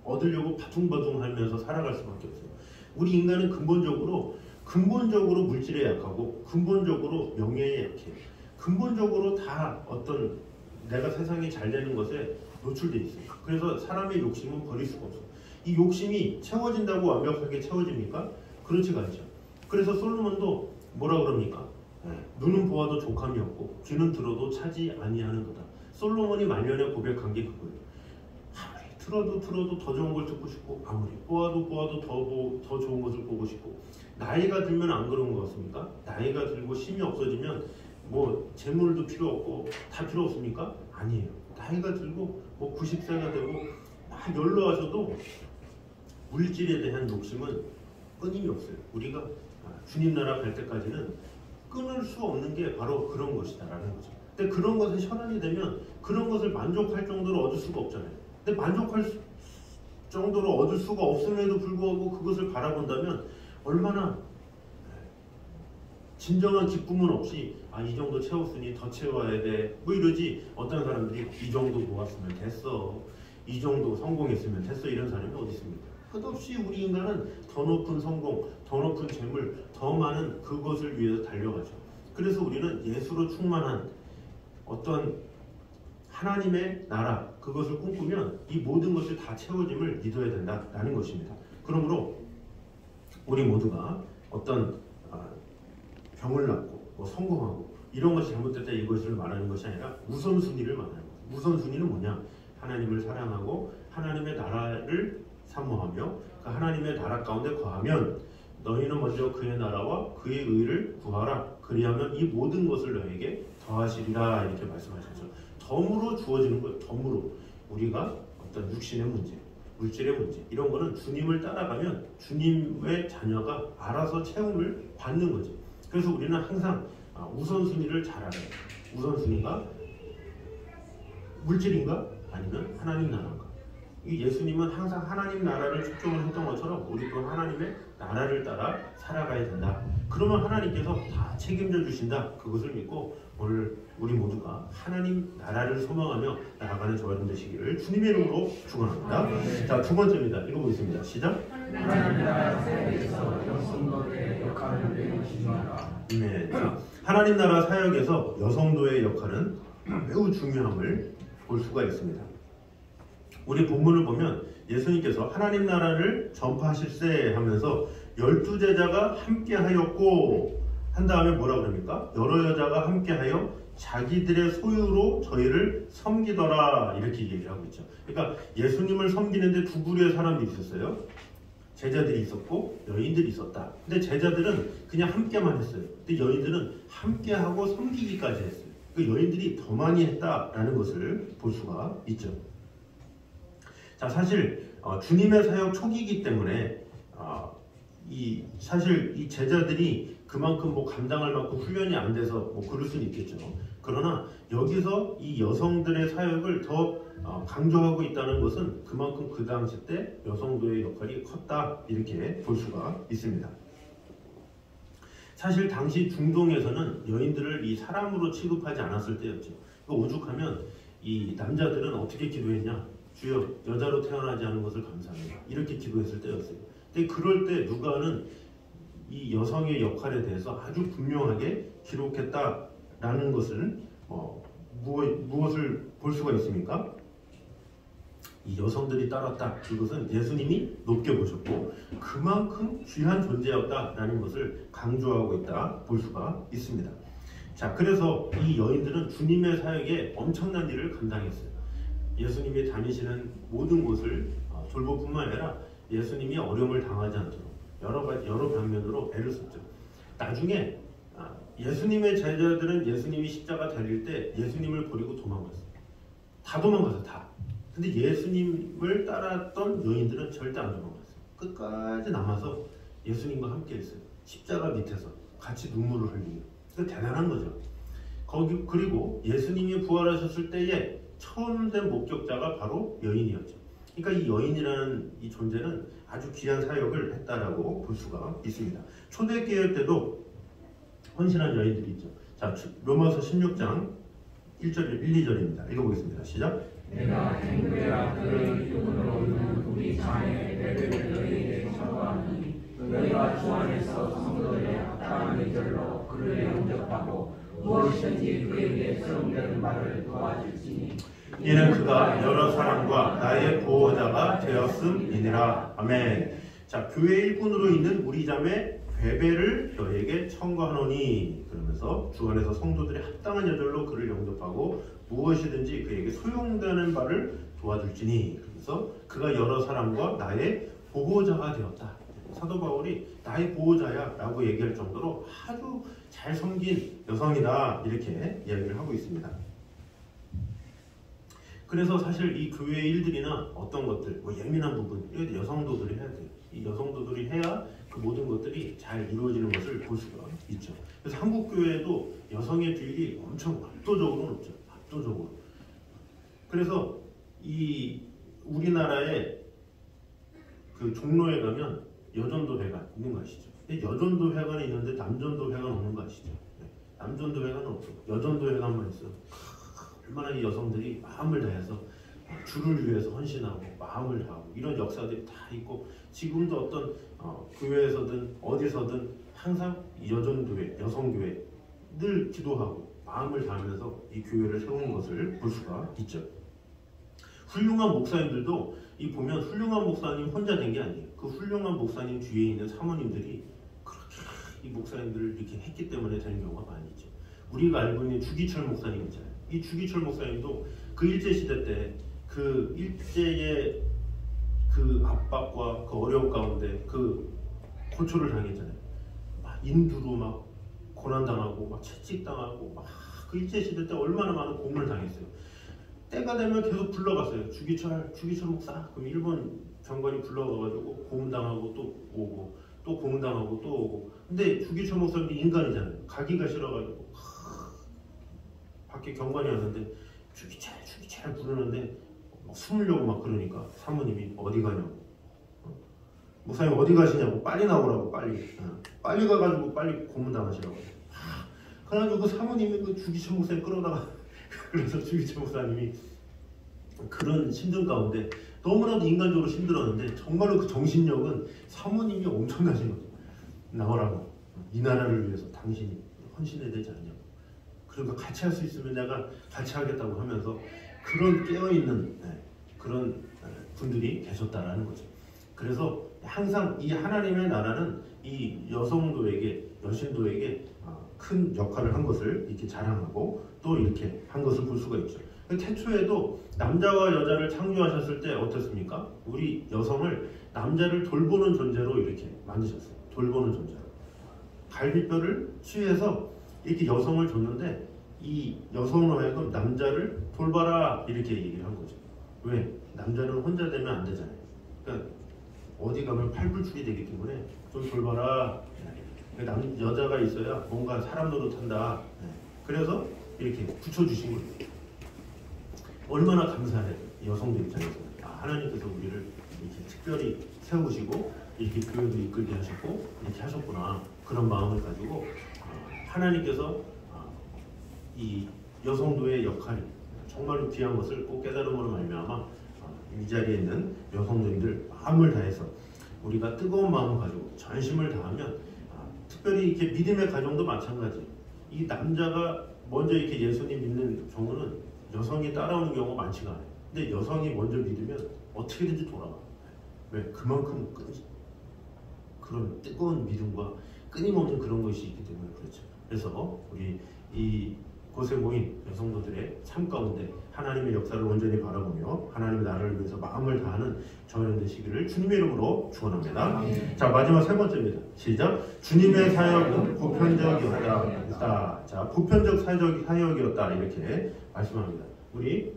얻으려고 바둥바둥하면서 살아갈 수밖에 없어요. 우리 인간은 근본적으로 물질에 약하고 근본적으로 명예에 약해요. 근본적으로 다 어떤 내가 세상이 잘 되는 것에 노출되어 있어요. 그래서 사람의 욕심은 버릴 수가 없어요. 이 욕심이 채워진다고 완벽하게 채워집니까? 그렇지가 않죠. 그래서 솔로몬도 뭐라 그럽니까? 눈은 보아도 족함이 없고 귀는 들어도 차지 아니하는도다. 솔로몬이 말년에 고백한 게 그거예요. 아무리 들어도 더 좋은 걸 듣고 싶고 아무리 보아도 더 좋은 것을 보고 싶고 나이가 들면 안 그런 것 같습니까? 나이가 들고 힘이 없어지면 뭐 재물도 필요 없고 다 필요 없습니까? 아니에요. 나이가 들고 뭐 90세가 되고 막 연로하셔도 물질에 대한 욕심은 끊임이 없어요. 우리가 주님 나라 갈 때까지는 끊을 수 없는 게 바로 그런 것이다라는 거죠. 근데 그런 것에 현안이 되면 그런 것을 만족할 정도로 얻을 수가 없잖아요. 근데 만족할 정도로 얻을 수가 없음에도 불구하고 그것을 바라본다면 얼마나 진정한 기쁨은 없이 이 정도 채웠으니 더 채워야 돼 뭐 이러지. 어떤 사람들이 이 정도 모았으면 됐어, 이 정도 성공했으면 됐어 이런 사람이 어디 있습니까? 끝없이 우리 인간은 더 높은 성공, 더 높은 재물, 더 많은 그것을 위해서 달려가죠. 그래서 우리는 예수로 충만한 어떤 하나님의 나라 그것을 꿈꾸면 이 모든 것이 다 채워짐을 믿어야 된다라는 것입니다. 그러므로 우리 모두가 어떤 병을 낫고 뭐 성공하고 이런 것이 잘못됐다 이것을 말하는 것이 아니라 우선순위를 말하는 거예요. 우선순위는 뭐냐? 하나님을 사랑하고 하나님의 나라를 사모하며 그 하나님의 나라 가운데 거하면 너희는 먼저 그의 나라와 그의 의를 구하라. 그리하면 이 모든 것을 너에게 더하시리라. 이렇게 말씀하셨죠. 덤으로 주어지는 거예요. 덤으로. 우리가 어떤 육신의 문제, 물질의 문제 이런 거는 주님을 따라가면 주님의 자녀가 알아서 채움을 받는 거죠. 그래서 우리는 항상 우선순위를 잘 알아요. 우선순위가 물질인가? 아니면 하나님 나라인가? 이 예수님은 항상 하나님 나라를 초점을 했던 것처럼 우리도 하나님의 나라를 따라 살아가야 된다. 그러면 하나님께서 다 책임져 주신다. 그것을 믿고 오늘 우리 모두가 하나님 나라를 소망하며 나아가는 저와 여러분 되시기를 주님의 이름으로 축원합니다. 자, 두 번째입니다. 읽어보겠습니다. 시작. 하나님 나라 사역에서 여성들의 역할을 배우시니라. 네. 자, 하나님 나라 사역에서 여성도의 역할은 매우 중요함을 볼 수가 있습니다. 우리 본문을 보면 예수님께서 하나님 나라를 전파하실세 하면서 12제자가 함께하였고 한 다음에 뭐라 그럽니까? 여러 여자가 함께하여 자기들의 소유로 저희를 섬기더라 이렇게 얘기를 하고 있죠. 그러니까 예수님을 섬기는데 두 부류의 사람들이 있었어요. 제자들이 있었고 여인들이 있었다. 근데 제자들은 그냥 함께만 했어요. 근데 여인들은 함께하고 섬기기까지 했어요. 그 여인들이 더 많이 했다라는 것을 볼 수가 있죠. 자, 사실 주님의 사역 초기이기 때문에 사실 이 제자들이 그만큼 뭐 감당할 만큼 훈련이 안 돼서 뭐 그럴 수는 있겠죠. 그러나 여기서 이 여성들의 사역을 더 강조하고 있다는 것은 그만큼 그 당시 때 여성도의 역할이 컸다 이렇게 볼 수가 있습니다. 사실 당시 중동에서는 여인들을 이 사람으로 취급하지 않았을 때였죠. 오죽하면 이 남자들은 어떻게 기도했냐? 주여 여자로 태어나지 않은 것을 감사합니다. 이렇게 기도했을 때였어요. 근데 그럴 때 누가는 이 여성의 역할에 대해서 아주 분명하게 기록했다라는 것을 무엇을 볼 수가 있습니까? 이 여성들이 따랐다. 이것은 예수님이 높게 보셨고 그만큼 귀한 존재였다라는 것을 강조하고 있다 볼 수가 있습니다. 자, 그래서 이 여인들은 주님의 사역에 엄청난 일을 감당했어요. 예수님이 다니시는 모든 곳을 돌보뿐만 아니라 예수님이 어려움을 당하지 않도록 여러 방면으로 애를 썼죠. 나중에 예수님의 제자들은 예수님이 십자가 달릴 때 예수님을 버리고 도망갔어요. 다 도망갔어요. 다. 근데 예수님을 따랐던 여인들은 절대 안 도망갔어요. 끝까지 남아서 예수님과 함께 했어요. 십자가 밑에서 같이 눈물을 흘리고. 그게 대단한 거죠. 그리고 예수님이 부활하셨을 때에 처음 된 목격자가 바로 여인이었죠. 그러니까 이 여인이라는 이 존재는 아주 귀한 사역을 했다라고 볼 수가 있습니다. 초대교회 때도 헌신한 여인들이 있죠. 자, 로마서 16장 1절, 1, 2절입니다. 읽어보겠습니다. 시작. 내가 행그라 그의 이름으로 있는 우리 자녀의 배배를 너희에게 청구하니 너희가 주 안에서 성도들의 합당한 의절로 그를 영접하고 무엇이든지 그에게 수용되는 바를 도와줄지니 이는 그가 여러 사람과 나의 보호자가 되었음이니라. 아멘. 자, 교회 일꾼으로 있는 우리 자매 베베를 너에게 청구하노니 그러면서 주 안에서 성도들의 합당한 여절로 그를 영접하고 무엇이든지 그에게 소용되는 바를 도와줄지니 그러면서 그가 여러 사람과 나의 보호자가 되었다. 사도 바울이 나의 보호자야 라고 얘기할 정도로 아주 잘 섬긴 여성이다 이렇게 이야기를 하고 있습니다. 그래서 사실 이 교회 일들이나 어떤 것들, 뭐 예민한 부분, 이런 여성도들이 해야 돼요. 이 여성도들이 해야 그 모든 것들이 잘 이루어지는 것을 볼 수가 있죠. 그래서 한국 교회에도 여성의 비율이 엄청 압도적으로 높죠. 압도적으로. 그래서 이 우리나라에 그 종로에 가면 여전도회관 있는 거 아시죠? 여전도회관이 있는데 남전도회관 없는 거 아시죠? 네. 남전도회관은 없고 여전도회관만 있어요. 얼마나 이 여성들이 마음을 다해서 주를 위해서 헌신하고 마음을 다하고 이런 역사들이 다 있고 지금도 어떤 교회에서든 어디서든 항상 여전교회, 여성교회 늘 기도하고 마음을 다하면서 이 교회를 세우는 것을 볼 수가 있죠. 훌륭한 목사님들도 이 보면 훌륭한 목사님 혼자 된 게 아니에요. 그 훌륭한 목사님 뒤에 있는 사모님들이 그렇게 이 목사님들을 이렇게 했기 때문에 되는 경우가 많이 있죠. 우리가 알고 있는 주기철 목사님 있잖아요. 이 주기철 목사님도 그 일제시대 때 그 일제의 그 압박과 그 어려움 가운데 그 고초를 당했잖아요. 막 인두로 막 고난당하고 막 채찍당하고 막 그 일제시대 때 얼마나 많은 고문을 당했어요. 때가 되면 계속 불러갔어요. 주기철 목사. 그럼 일본 장관이 불러가가지고 고문당하고 또 오고 또 고문당하고 또 오고. 근데 주기철 목사도 인간이잖아요. 가기가 싫어가지고 밖에 경관이 왔는데 주기철 부르는데 숨으려고 막 그러니까 사모님이 어디 가냐고. 목사님 어디 가시냐고. 빨리 나오라고. 빨리 가가지고 빨리 고문당하시라고. 그래가지고 그 사모님이 그 주기철 목사님 끌어다가 그래서 주기철 목사님이 그런 힘든 가운데 너무나도 인간적으로 힘들었는데 정말로 그 정신력은 사모님이 엄청나신 거죠. 나오라고. 이 나라를 위해서 당신이 헌신해야 되지 않냐고. 그러니까 같이 할 수 있으면 내가 같이 하겠다고 하면서 그런 깨어있는 그런 분들이 계셨다라는 거죠. 그래서 항상 이 하나님의 나라는 이 여신도에게 큰 역할을 한 것을 이렇게 자랑하고 또 이렇게 한 것을 볼 수가 있죠. 태초에도 남자와 여자를 창조하셨을 때 어떻습니까? 우리 여성을 남자를 돌보는 존재로 이렇게 만드셨어요. 돌보는 존재로. 갈비뼈를 취해서 이렇게 여성을 줬는데 이 여성으로 하여금 남자를 돌봐라 이렇게 얘기를 한 거죠. 왜? 남자는 혼자 되면 안 되잖아요. 그러니까 어디 가면 팔불출이 되기 때문에 좀 돌봐라. 여자가 있어야 뭔가 사람 노릇한다. 그래서 이렇게 붙여주신 거예요. 얼마나 감사해요. 여성들 입장에서. 하나님께서 우리를 이렇게 특별히 세우시고 이렇게 교회도 이끌게 하셨고 이렇게 하셨구나. 그런 마음을 가지고 하나님께서 이 여성도의 역할이 정말로 귀한 것을 꼭 깨달음으로 말미암아 이 자리에 있는 여성들들 마음을 다해서 우리가 뜨거운 마음을 가지고 전심을 다하면 특별히 이렇게 믿음의 가정도 마찬가지. 이 남자가 먼저 이렇게 예수님 믿는 경우는 여성이 따라오는 경우가 많지가 않아요. 근데 여성이 먼저 믿으면 어떻게든지 돌아가. 왜? 그만큼 그런 뜨거운 믿음과 끊임없는 그런 것이 있기 때문에 그렇죠. 그래서 우리 이곳에 모인 여성도들의 삶 가운데 하나님의 역사를 온전히 바라보며 하나님의 나라를 위해서 마음을 다하는 저녁 되시기를 주님의 이름으로 축원합니다. 자, 마지막 세 번째입니다. 시작. 주님의 사역은 보편적이었다. 자, 보편적 사역이었다 이렇게 말씀합니다. 우리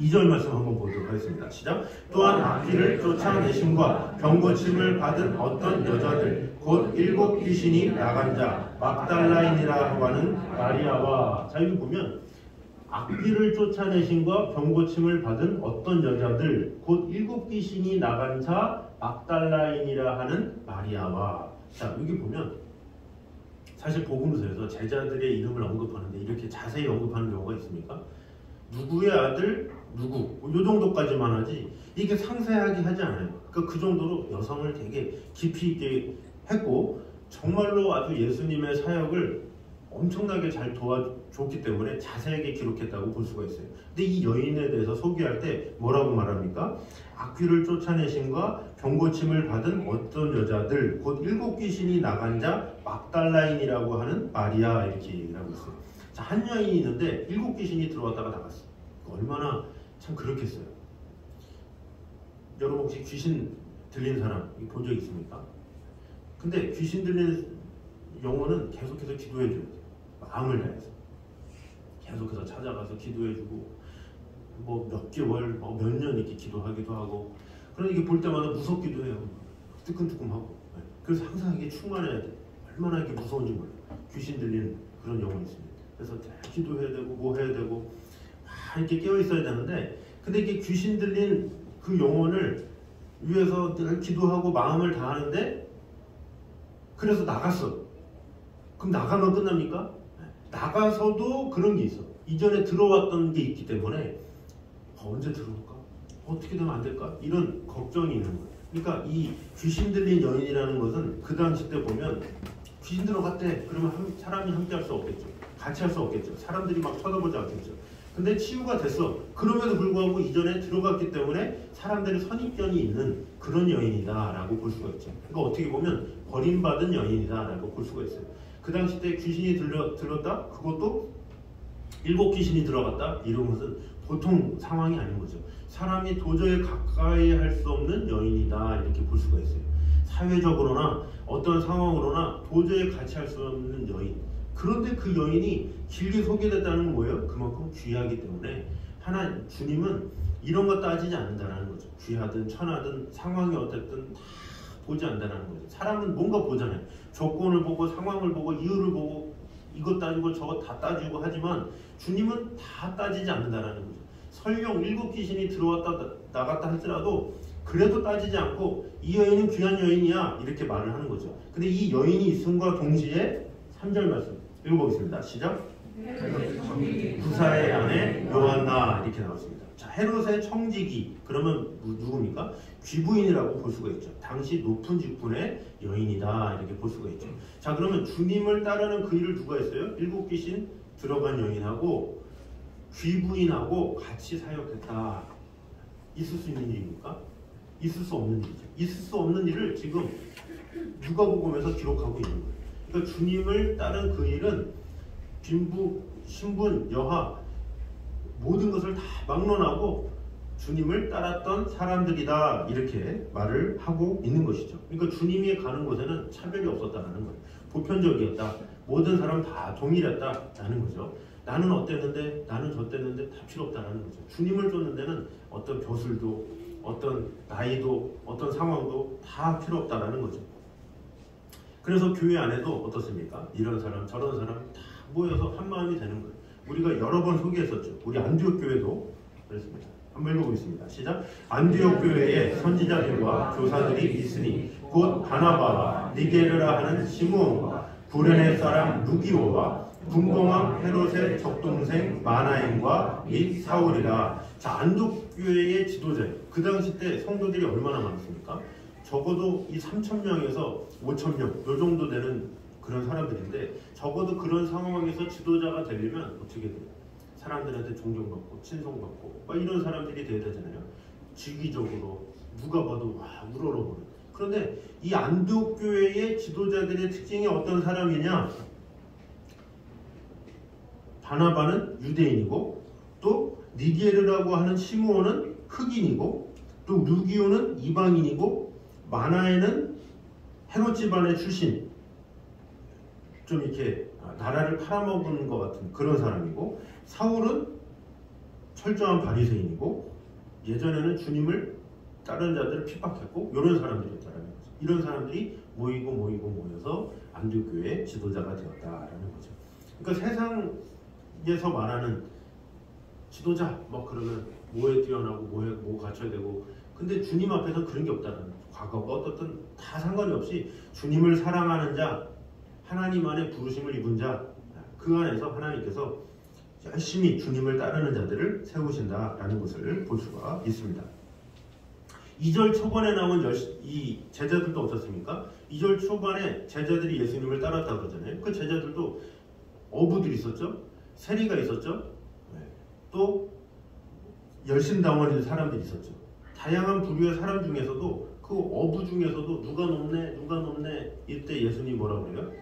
2절 말씀 한번 보도록 하겠습니다. 시작. 또한 악귀를 쫓아내심과 병고침을 받은 어떤 여자들 곧 7 귀신이 나간 자 막달라인이라고 하는 마리아와. 자, 여기 보면 악귀를 쫓아내심과 병고침을 받은 어떤 여자들 곧 7 귀신이 나간 자 막달라인이라 하는 마리아와. 자, 여기 보면 사실 복음서에서 제자들의 이름을 언급하는데 이렇게 자세히 언급하는 경우가 있습니까? 누구의 아들 누구 요 정도까지만 하지 이게 상세하게 하지 않아요. 그러니까 그 정도로 여성을 되게 깊이 있게 했고 정말로 아주 예수님의 사역을 엄청나게 잘 도와줬기 때문에 자세하게 기록했다고 볼 수가 있어요. 근데 이 여인에 대해서 소개할 때 뭐라고 말합니까? 악귀를 쫓아내심과 병고침을 받은 어떤 여자들 곧 7 귀신이 나간 자 막달라인이라고 하는 마리아 이렇게 얘기를 하고 있어요. 자, 한 여인이 있는데 7 귀신이 들어왔다가 나갔어요. 얼마나 참 그렇겠어요. 여러분 혹시 귀신 들린 사람 본 적 있습니까? 근데 귀신 들린 영혼은 계속해서 기도해줘야 돼요. 마음을 다해서 계속해서 찾아가서 기도해주고 뭐 몇 개월, 몇 년 이렇게 기도하기도 하고 그러니까 이게 볼 때마다 무섭기도 해요. 뜨끔뜨끔하고. 그래서 항상 이게 충만해야 돼. 얼마나 이게 무서운지 몰라요. 귀신 들린 그런 영혼이 있습니다. 그래서 기도해야 되고 뭐 해야 되고 이렇게 깨어 있어야 되는데 근데 이게 귀신 들린 그 영혼을 위해서 늘 기도하고 마음을 다하는데 그래서 나갔어. 그럼 나가면 끝납니까? 나가서도 그런 게 있어. 이전에 들어왔던 게 있기 때문에 언제 들어올까? 어떻게 되면 안 될까? 이런 걱정이 있는 거예요. 그러니까 이 귀신 들린 여인이라는 것은 그 당시 때 보면 귀신 들어갔대. 그러면 사람이 함께 할 수 없겠죠. 같이 할 수 없겠죠. 사람들이 막 쳐다보지 않겠죠. 근데 치유가 됐어. 그럼에도 불구하고 이전에 들어갔기 때문에 사람들의 선입견이 있는 그런 여인이다라고 볼 수가 있죠. 그러니까 어떻게 보면 버림받은 여인이다라고 볼 수가 있어요. 그 당시 때 귀신이 들렀다? 그것도 7 귀신이 들어갔다? 이런 것은 보통 상황이 아닌 거죠. 사람이 도저히 가까이 할 수 없는 여인이다 이렇게 볼 수가 있어요. 사회적으로나 어떤 상황으로나 도저히 같이 할 수 없는 여인. 그런데 그 여인이 길게 소개됐다는 건 뭐예요? 그만큼 귀하기 때문에 주님은 이런 거 따지지 않는다는 거죠. 귀하든 천하든 상황이 어쨌든 다 보지 않는다는 거죠. 사람은 뭔가 보잖아요. 조건을 보고 상황을 보고 이유를 보고 이것 따지고 저것 다 따지고 하지만 주님은 다 따지지 않는다는 거죠. 설령 7귀신이 들어왔다 나갔다 할지라도 그래도 따지지 않고 이 여인은 귀한 여인이야 이렇게 말을 하는 거죠. 근데 이 여인이 있음과 동시에 3절 말씀 읽어보겠습니다. 시작. 구사의 아내 요한나 이렇게 나왔습니다. 자, 헤롯의 청지기 그러면 누굽니까? 귀부인이라고 볼 수가 있죠. 당시 높은 직분의 여인이다 이렇게 볼 수가 있죠. 자, 그러면 주님을 따르는 그 일을 누가 했어요? 7귀신 들어간 여인하고 귀부인하고 같이 사역했다. 있을 수 있는 일입니까? 있을 수 없는 일이죠. 있을 수 없는 일을 지금 누가복음에서 기록하고 있는 거예요. 그러니까 주님을 따른 그 일은 빈부, 신분, 여하 모든 것을 다 막론하고 주님을 따랐던 사람들이다 이렇게 말을 하고 있는 것이죠. 그러니까 주님이 가는 곳에는 차별이 없었다는 거예요. 보편적이었다. 모든 사람 다 동일했다라는 거죠. 나는 어땠는데 나는 저땠는데 다 필요 없다는 거죠. 주님을 쫓는 데는 어떤 벼슬도 어떤 나이도 어떤 상황도 다 필요 없다는 거죠. 그래서 교회 안에도 어떻습니까? 이런 사람 저런 사람 다 모여서 한 마음이 되는 거예요. 우리가 여러 번 소개했었죠. 우리 안디옥 교회도 그렇습니다. 한번 읽어보겠습니다. 시작. 안디옥 교회에 선지자들과 교사들이 있으니 곧 바나바와 니게르라 하는 시므온과 구레네 사람 루기오와 분봉왕 헤롯의 적동생 마나임과 및 사울이라. 자, 안디옥 교회의 지도자예요. 그 당시 때 성도들이 얼마나 많았습니까? 적어도 이 3,000명에서 5,000명 요 정도 되는 그런 사람들인데 적어도 그런 상황에서 지도자가 되려면 어떻게 돼요? 사람들한테 존경받고 친송받고 막 이런 사람들이 돼야 되잖아요. 주기적으로 누가 봐도 와 우러러보는. 그런데 이 안디옥 교회의 지도자들의 특징이 어떤 사람이냐? 바나바는 유대인이고 또 니게르라고 하는 시므온은 흑인이고 또 루기오는 이방인이고 마나에는 헤롯 집안의 출신 좀 이렇게 나라를 팔아먹은 것 같은 그런 사람이고 사울은 철저한 바리새인이고 예전에는 주님을 다른 자들을 핍박했고 이런 사람들이었다는 거죠. 이런 사람들이 모여서 안디옥 교회의 지도자가 되었다라는 거죠. 그러니까 세상에서 말하는 지도자 뭐 그러면 뭐에 뛰어나고 뭐 갖춰야 되고 근데 주님 앞에서는 그런 게 없다는 거죠. 과거가 어떻든 다 상관이 없이 주님을 사랑하는 자 하나님 안에 부르심을 입은 자 그 안에서 하나님께서 열심히 주님을 따르는 자들을 세우신다라는 것을 볼 수가 있습니다. 2절 초반에 나온 이 제자들도 어떻습니까? 2절 초반에 제자들이 예수님을 따랐다고 그러잖아요. 그 제자들도 어부들이 있었죠. 세리가 있었죠. 또 열심당원인 사람들이 있었죠. 다양한 부류의 사람 중에서도 그 어부 중에서도 누가 높네 이때 예수님이 뭐라고 그래요?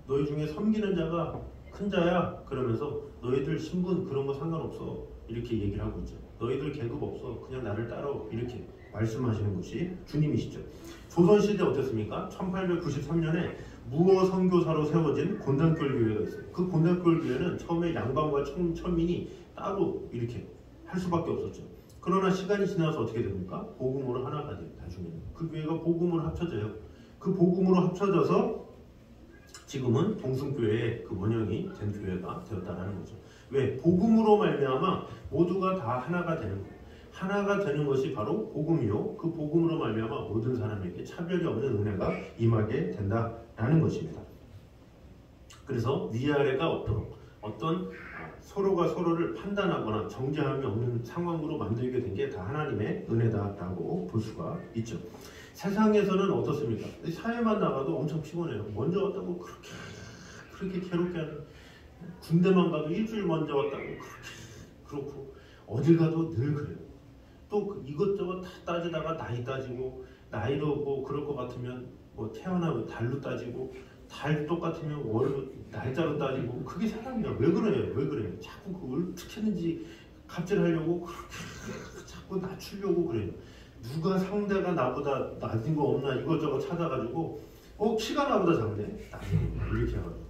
너희 중에 섬기는 자가 큰 자야 그러면서 너희들 신분 그런 거 상관없어 이렇게 얘기를 하고 있죠. 너희들 계급 없어 그냥 나를 따라 이렇게 말씀하시는 것이 주님이시죠. 조선시대 어땠습니까? 1893년에 무어 선교사로 세워진 곤단골 교회가 있어요. 그 곤단골 교회는 처음에 양반과 천민이 따로 이렇게 할 수밖에 없었죠. 그러나 시간이 지나서 어떻게 됩니까? 복음으로 하나가 돼요. 나중에는 그 교회가 복음으로 합쳐져요. 그 복음으로 합쳐져서 지금은 동승교회의 그 원형이 된 교회가 되었다는 거죠. 왜? 복음으로 말미암아 모두가 다 하나가 되는 거예요. 하나가 되는 것이 바로 복음이요. 그 복음으로 말미암아 모든 사람에게 차별이 없는 은혜가 임하게 된다라는 것입니다. 그래서 위아래가 어떤 서로가 서로를 판단하거나 정죄함이 없는 상황으로 만들게 된 게 다 하나님의 은혜다라고 볼 수가 있죠. 세상에서는 어떻습니까? 사회만 나가도 엄청 피곤해요. 먼저 왔다고 그렇게 괴롭게 하는, 군대만 가도 일주일 먼저 왔다고 그렇고 어딜 가도 늘 그래요. 또 이것저것 다 따지다가 나이 따지고 나이로 뭐 그럴 것 같으면 뭐 태어나면 달로 따지고 달 똑같으면 월로 날짜로 따지고 그게 사람이야. 왜 그래요? 자꾸 그걸 어떻게 했는지 갑질하려고 그렇게 자꾸 낮추려고 그래요. 누가 상대가 나보다 낮은 거 없나 이것저것 찾아가지고 키가 나보다 작네. 이렇게 해가지고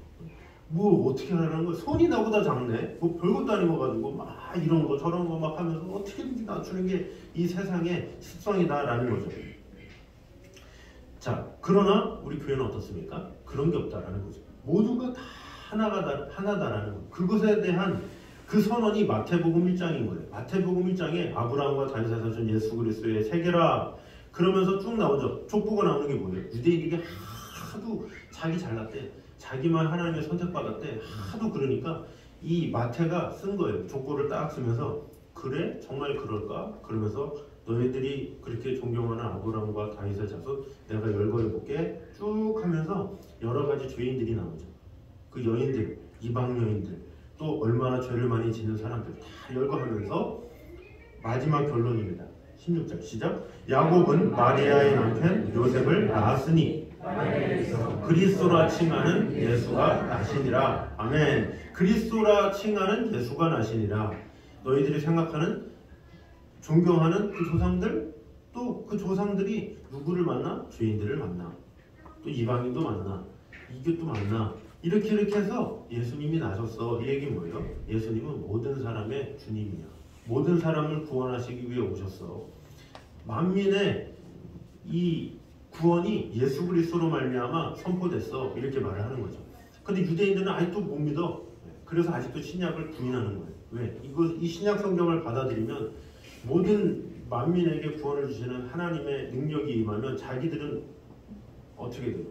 뭐 어떻게 하라는 거야. 손이 나보다 작네. 뭐 별것도 아니고 가지고 막 이런 거 저런 거 막 하면서 어떻게든지 낮추는 게 이 세상의 습성이다라는 거죠. 자, 그러나 우리 교회는 어떻습니까? 그런 게 없다라는 거죠. 모두가 다 하나다라는 거. 그것에 대한 그 선언이 마태복음 1장인 거예요. 마태복음 1장에 아브라함과 다윗의 자손 예수 그리스도의 세계라 그러면서 쭉 나오죠. 족보가 나오는 게 뭐예요? 유대인에게 하도 자기 잘났대. 자기만 하나님의 선택받았대. 하도 그러니까 이 마태가 쓴 거예요. 족보를 딱 쓰면서 그래? 정말 그럴까? 그러면서 너희들이 그렇게 존경하는 아브라함과 다윗의 자손 내가 열거해볼게 쭉 하면서 여러 가지 죄인들이 나오죠. 그 여인들, 이방 여인들 또 얼마나 죄를 많이 짓는 사람들 다 열거하면서 마지막 결론입니다. 16절 시작. 야곱은 마리아의 남편 요셉을 낳았으니 그리스도라 칭하는 예수가 나시니라. 아멘. 그리스도라 칭하는 예수가 나시니라. 너희들이 생각하는 존경하는 그 조상들 또 그 조상들이 누구를 만나? 죄인들을 만나. 또 이방인도 만나. 이게 또 만나. 이렇게 해서 예수님이 나셨어. 이 얘기는 뭐예요? 예수님은 모든 사람의 주님이야. 모든 사람을 구원하시기 위해 오셨어. 만민의 이 구원이 예수 그리스도로 말미암아 선포됐어. 이렇게 말을 하는 거죠. 근데 유대인들은 아직도 못 믿어. 그래서 아직도 신약을 부인하는 거예요. 왜? 이 신약 성경을 받아들이면 모든 만민에게 구원을 주시는 하나님의 능력이 임하면 자기들은 어떻게 돼요?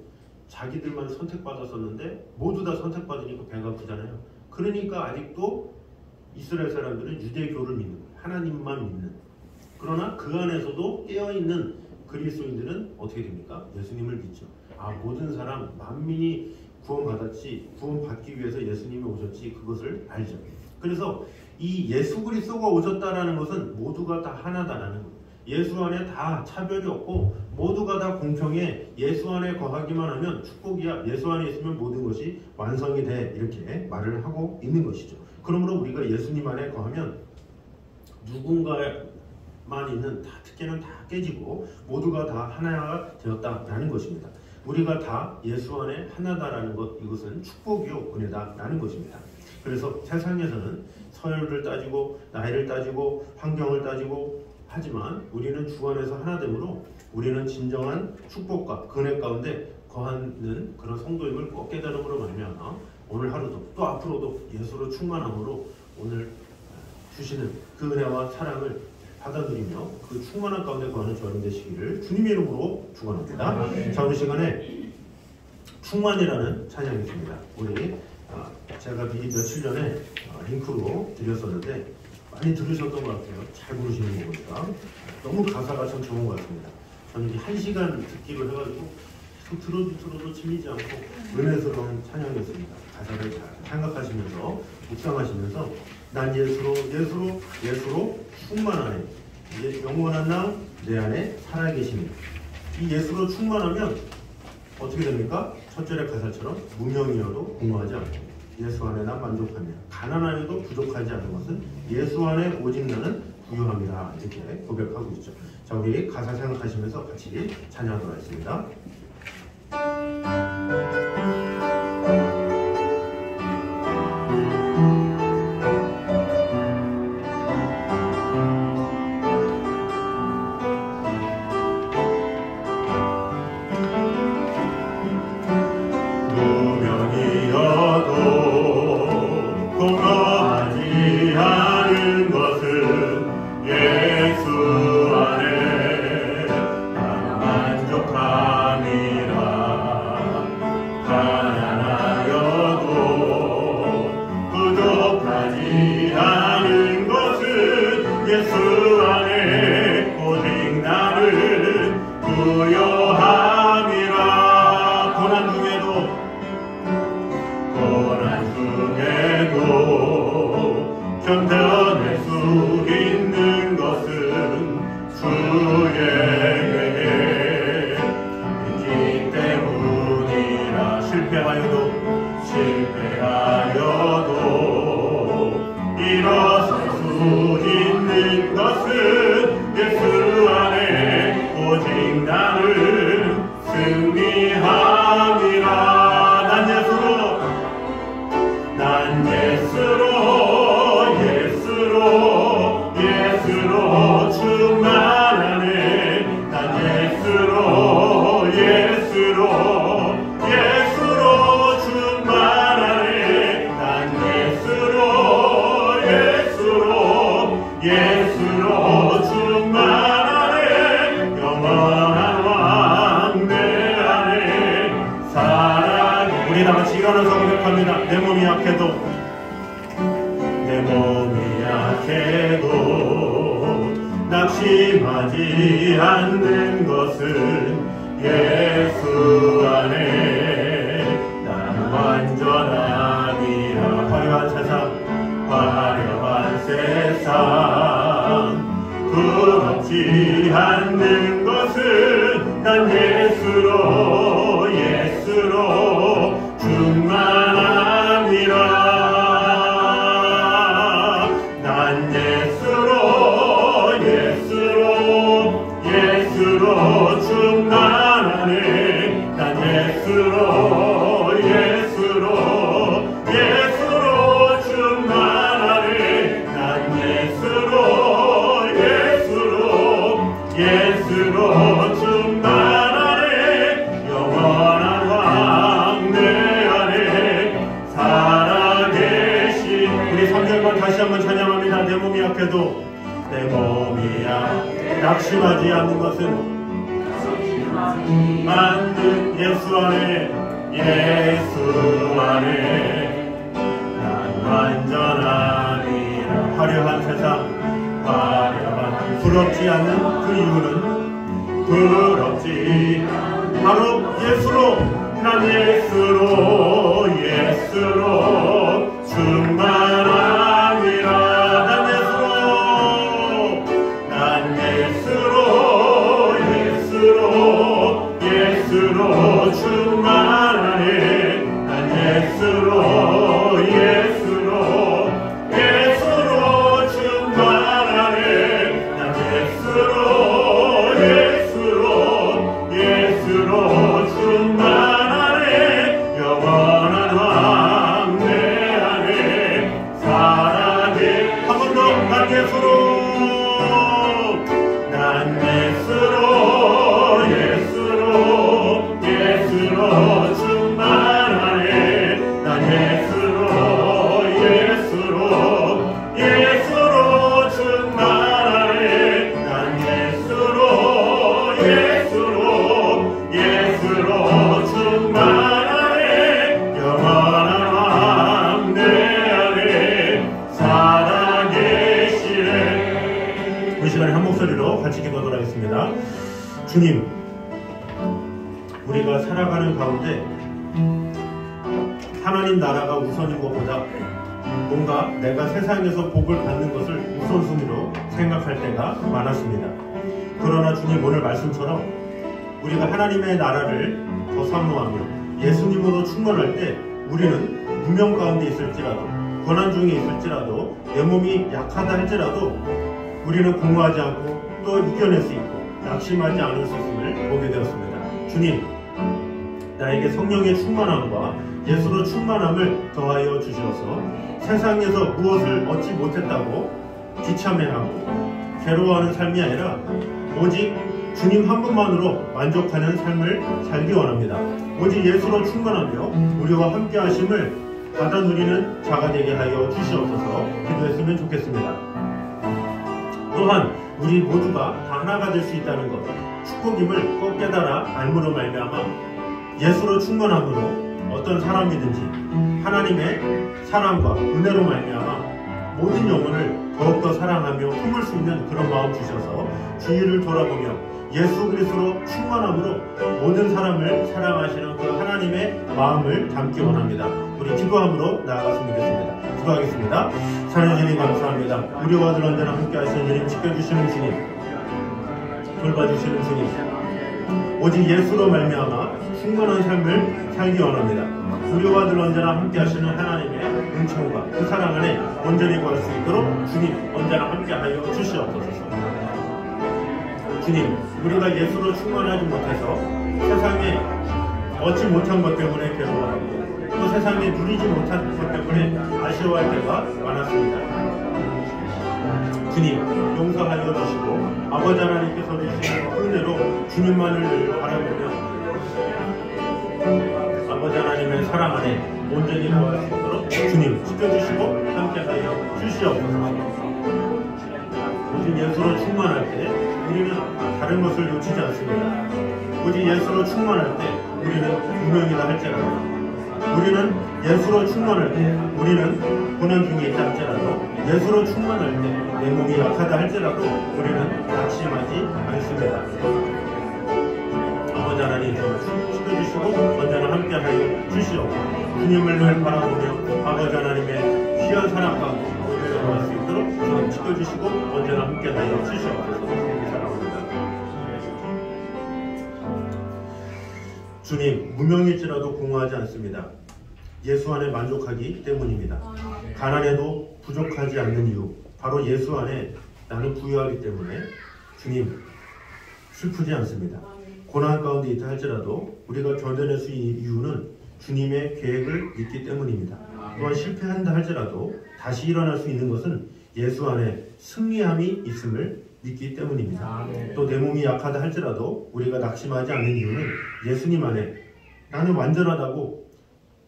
자기들만 선택받았었는데 모두 다 선택받으니까 배가 아프잖아요. 그러니까 아직도 이스라엘 사람들은 유대교를 믿는 거예요. 하나님만 믿는. 그러나 그 안에서도 깨어있는 그리스도인들은 어떻게 됩니까? 예수님을 믿죠. 모든 사람 만민이 구원받았지, 구원받기 위해서 예수님이 오셨지, 그것을 알죠. 그래서 이 예수 그리스도가 오셨다라는 것은 모두가 다 하나다라는 거예요. 예수 안에 다 차별이 없고 모두가 다 공평해. 예수 안에 거하기만 하면 축복이야. 예수 안에 있으면 모든 것이 완성이 돼. 이렇게 말을 하고 있는 것이죠. 그러므로 우리가 예수님 안에 거하면 누군가만 있는 다 특権은 다 깨지고 모두가 다 하나가 되었다라는 것입니다. 우리가 다 예수 안에 하나다라는 것, 이것은 축복이요 은혜다라는 것입니다. 그래서 세상에서는 서열을 따지고 나이를 따지고 환경을 따지고 하지만 우리는 주 안에서 하나됨으로 우리는 진정한 축복과 은혜 가운데 거하는 그런 성도임을 꼭 깨달음으로 말미암아 오늘 하루도 또 앞으로도 예수로 충만함으로 오늘 주시는 그 은혜와 사랑을 받아들이며 그 충만한 가운데 거하는 저는 되시기를 주님의 이름으로 축원합니다. 자, 오늘 시간에 충만이라는 찬양이 있습니다. 우리 제가 미리 며칠 전에 링크로 드렸었는데 많이 들으셨던 것 같아요. 잘 부르시는 거 보니까 너무 가사가 참 좋은 것 같습니다. 저는 이제 1시간 듣기로 해가지고 들어도 질리지 않고 은혜스러운 찬양이었습니다. 가사를 잘 생각하시면서 묵상하시면서 난 예수로 충만하네. 이제 영원한 날 내 안에 살아계시니. 이 예수로 충만하면 어떻게 됩니까? 첫 절의 가사처럼 무명이어도 공허하지 않고 예수 안에 나 만족하며 가난하여도 부족하지 않은 것은 예수 안에 오직 나는 부유함이라. 이렇게 고백하고 있죠. 자, 우리 가사 생각하시면서 같이 찬양하도록 하겠습니다. 견뎌낼 수 있는 것은 주의 있기 때문이라. 실패하여도 일어설 수 있는 것은 예수 안에 일어서 고백합니다. 내 몸이 약해도 낙심하지 않는 것은 예수 안에 난 완전함이라. 화려한 세상 부럽지 않는 것은 난 예수로 충만함이라. 난 예수로 충만하네. 난 예수로 충만하네. 난 예수로 충만하네. 영원한 왕 내 안에 살아계신. 우리 3절만 다시 한번 찬양합니다. 내 몸이 약해도 낙심하지 않는 것은 만든 예수 안에 난 완전하리라. 화려한 세상 부럽지 않는 그 이유는 바로 예수로. 난 예수로 충만함이라. 예수로 충만하네. 난 예수로 충만하네. 난 예수로 충만하네. 영원한 왕 내 안에 살아계. 한 번 더. 난 예수로 충만하네. 난 예수로 충만하네. 난 예수로 충만하네. 영원한 왕 내 안에 살아계시네. 이 시간에 한 목소리로 같이 기도하도록 하겠습니다. 주님, 우리가 살아가는 가운데 하나님 나라가 우선인 것보다 뭔가 내가 세상에서 복을 받는 것을 우선순위로 생각할 때가 많았습니다. 그러나 주님, 오늘 말씀처럼 우리가 하나님의 나라를 더 사모하며 예수님으로 충만할 때 우리는 무명 가운데 있을지라도, 고난 중에 있을지라도, 내 몸이 약하다 할지라도 우리는 공허하지 않고 또 이겨낼 수 있고 낙심하지 않을 수 있음을 보게 되었습니다. 주님, 나에게 성령의 충만함과 예수로 충만함을 더하여 주시어서 세상에서 무엇을 얻지 못했다고 비참해하고 괴로워하는 삶이 아니라 오직 주님 한 분만으로 만족하는 삶을 살기 원합니다. 오직 예수로 충만하며 우리와 함께 하심을 받아 누리는 자가 되게 하여 주시옵소서. 기도했으면 좋겠습니다. 또한 우리 모두가 다 하나가 될 수 있다는 것, 축복임을 꼭 깨달아 알므로 말미암아 예수로 충만함으로 어떤 사람이든지 하나님의 사랑과 은혜로 말미암아 모든 영혼을 더욱더 사랑하며 품을 수 있는 그런 마음 주셔서 주위를 돌아보며 예수 그리스도로 충만함으로 모든 사람을 사랑하시는 그 하나님의 마음을 담기 원합니다. 우리 기도함으로 나아갔으면 좋겠습니다. 기도하겠습니다. 사랑하는 주님, 감사합니다. 우리와 늘 언제나 함께 하시는 주님, 지켜주시는 주님, 돌봐주시는 주님, 오직 예수로 말미암아 충만한 삶을 살기 원합니다. 우리와 늘 언제나 함께 하시는 하나님의 은총과 그 사랑 안에 온전히 거할 수 있도록 주님 언제나 함께 하여 주시옵소서. 주님, 우리가 예수로 충만하지 못해서 세상에 얻지 못한 것 때문에 괴로워하고 또 세상에 누리지 못한 것 때문에 아쉬워할 때가 많았습니다. 주님, 용서하여 주시고 아버지 하나님께서 주시는 은혜로 주님만을 늘 바라보며 아버지 하나님의 사랑 안에 온전히 거할 수 있도록 주님 지켜주시고 함께하여 주시옵소서. 오직 예수로 충만할 때 우리는 다른 것을 놓치지 않습니다. 오직 예수로 충만할 때 우리는 무명이다 할지라도 우리는 예수로 충만할 때, 우리는 고난 중에 있다 할지라도 예수로 충만할 때, 내 몸이 약하다 할지라도 우리는 낙심하지 않습니다. 아버지 하나님, 저를 지켜주시고 언제나 함께하여 주시옵소서. 주님을 늘 바라보며 아버지 하나님의 귀한 사랑 가운데 들어갈 수 있도록 저를 지켜주시고 언제나 함께하여 주시옵소서. 사랑합니다. 주님, 무명일지라도 공허하지 않습니다. 예수 안에 만족하기 때문입니다. 가난해도 부족하지 않는 이유, 바로 예수 안에 나는 부유하기 때문에 주님, 슬프지 않습니다. 고난 가운데 있다 할지라도 우리가 견뎌낼 수 있는 이유는 주님의 계획을 믿기 때문입니다. 또한 실패한다 할지라도 다시 일어날 수 있는 것은 예수 안에 승리함이 있음을 믿기 때문입니다. 또 내 몸이 약하다 할지라도 우리가 낙심하지 않는 이유는 예수님 안에 나는 완전하다고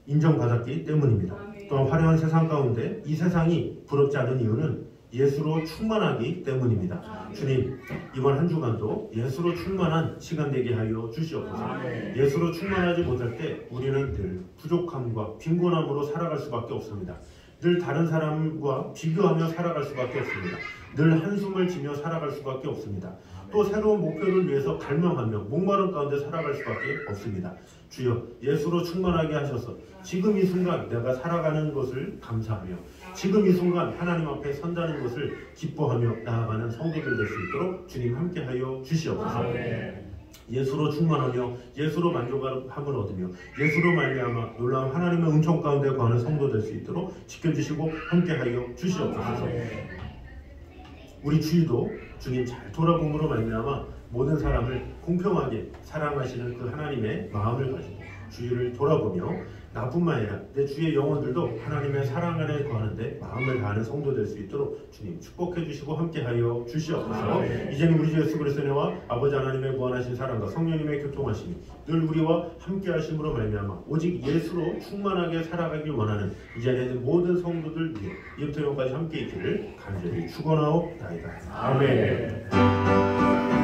인정받았기 때문입니다. 또한 화려한 세상 가운데 이 세상이 부럽지 않은 이유는 예수로 충만하기 때문입니다. 주님, 이번 한 주간도 예수로 충만한 시간 되게 하여 주시옵소서. 예수로 충만하지 못할 때 우리는 늘 부족함과 빈곤함으로 살아갈 수밖에 없습니다. 늘 다른 사람과 비교하며 살아갈 수밖에 없습니다. 늘 한숨을 지며 살아갈 수밖에 없습니다. 또 새로운 목표를 위해서 갈망하며 목마름 가운데 살아갈 수밖에 없습니다. 주여, 예수로 충만하게 하셔서 지금 이 순간 내가 살아가는 것을 감사하며 지금 이 순간 하나님 앞에 선다는 것을 기뻐하며 나아가는 성도들 될 수 있도록 주님 함께하여 주시옵소서. 예수로 충만하며 예수로 만족함을 얻으며 예수로 말미암아 놀라운 하나님의 은총 가운데 거하는 성도 될 수 있도록 지켜주시고 함께하여 주시옵소서. 우리 주위도 주님 잘 돌아봄으로 말미암아 모든 사람을 공평하게 사랑하시는 그 하나님의 마음을 가지고 주위를 돌아보며 나뿐만 아니라 내 주위의 영혼들도 하나님의 사랑 안에 거하는데 마음을 다하는 성도 될 수 있도록 주님 축복해 주시고 함께하여 주시옵소서. 이제는 우리 주 예수 그리스도와 아버지 하나님의 무한하신 사랑과 성령님의 교통하심이 늘 우리와 함께하심으로 말미암아 오직 예수로 충만하게 살아가길 원하는 이 자리에 있는 모든 성도들 위해 이부터 영까지 함께 있기를 간절히 축원하옵나이다. 아멘.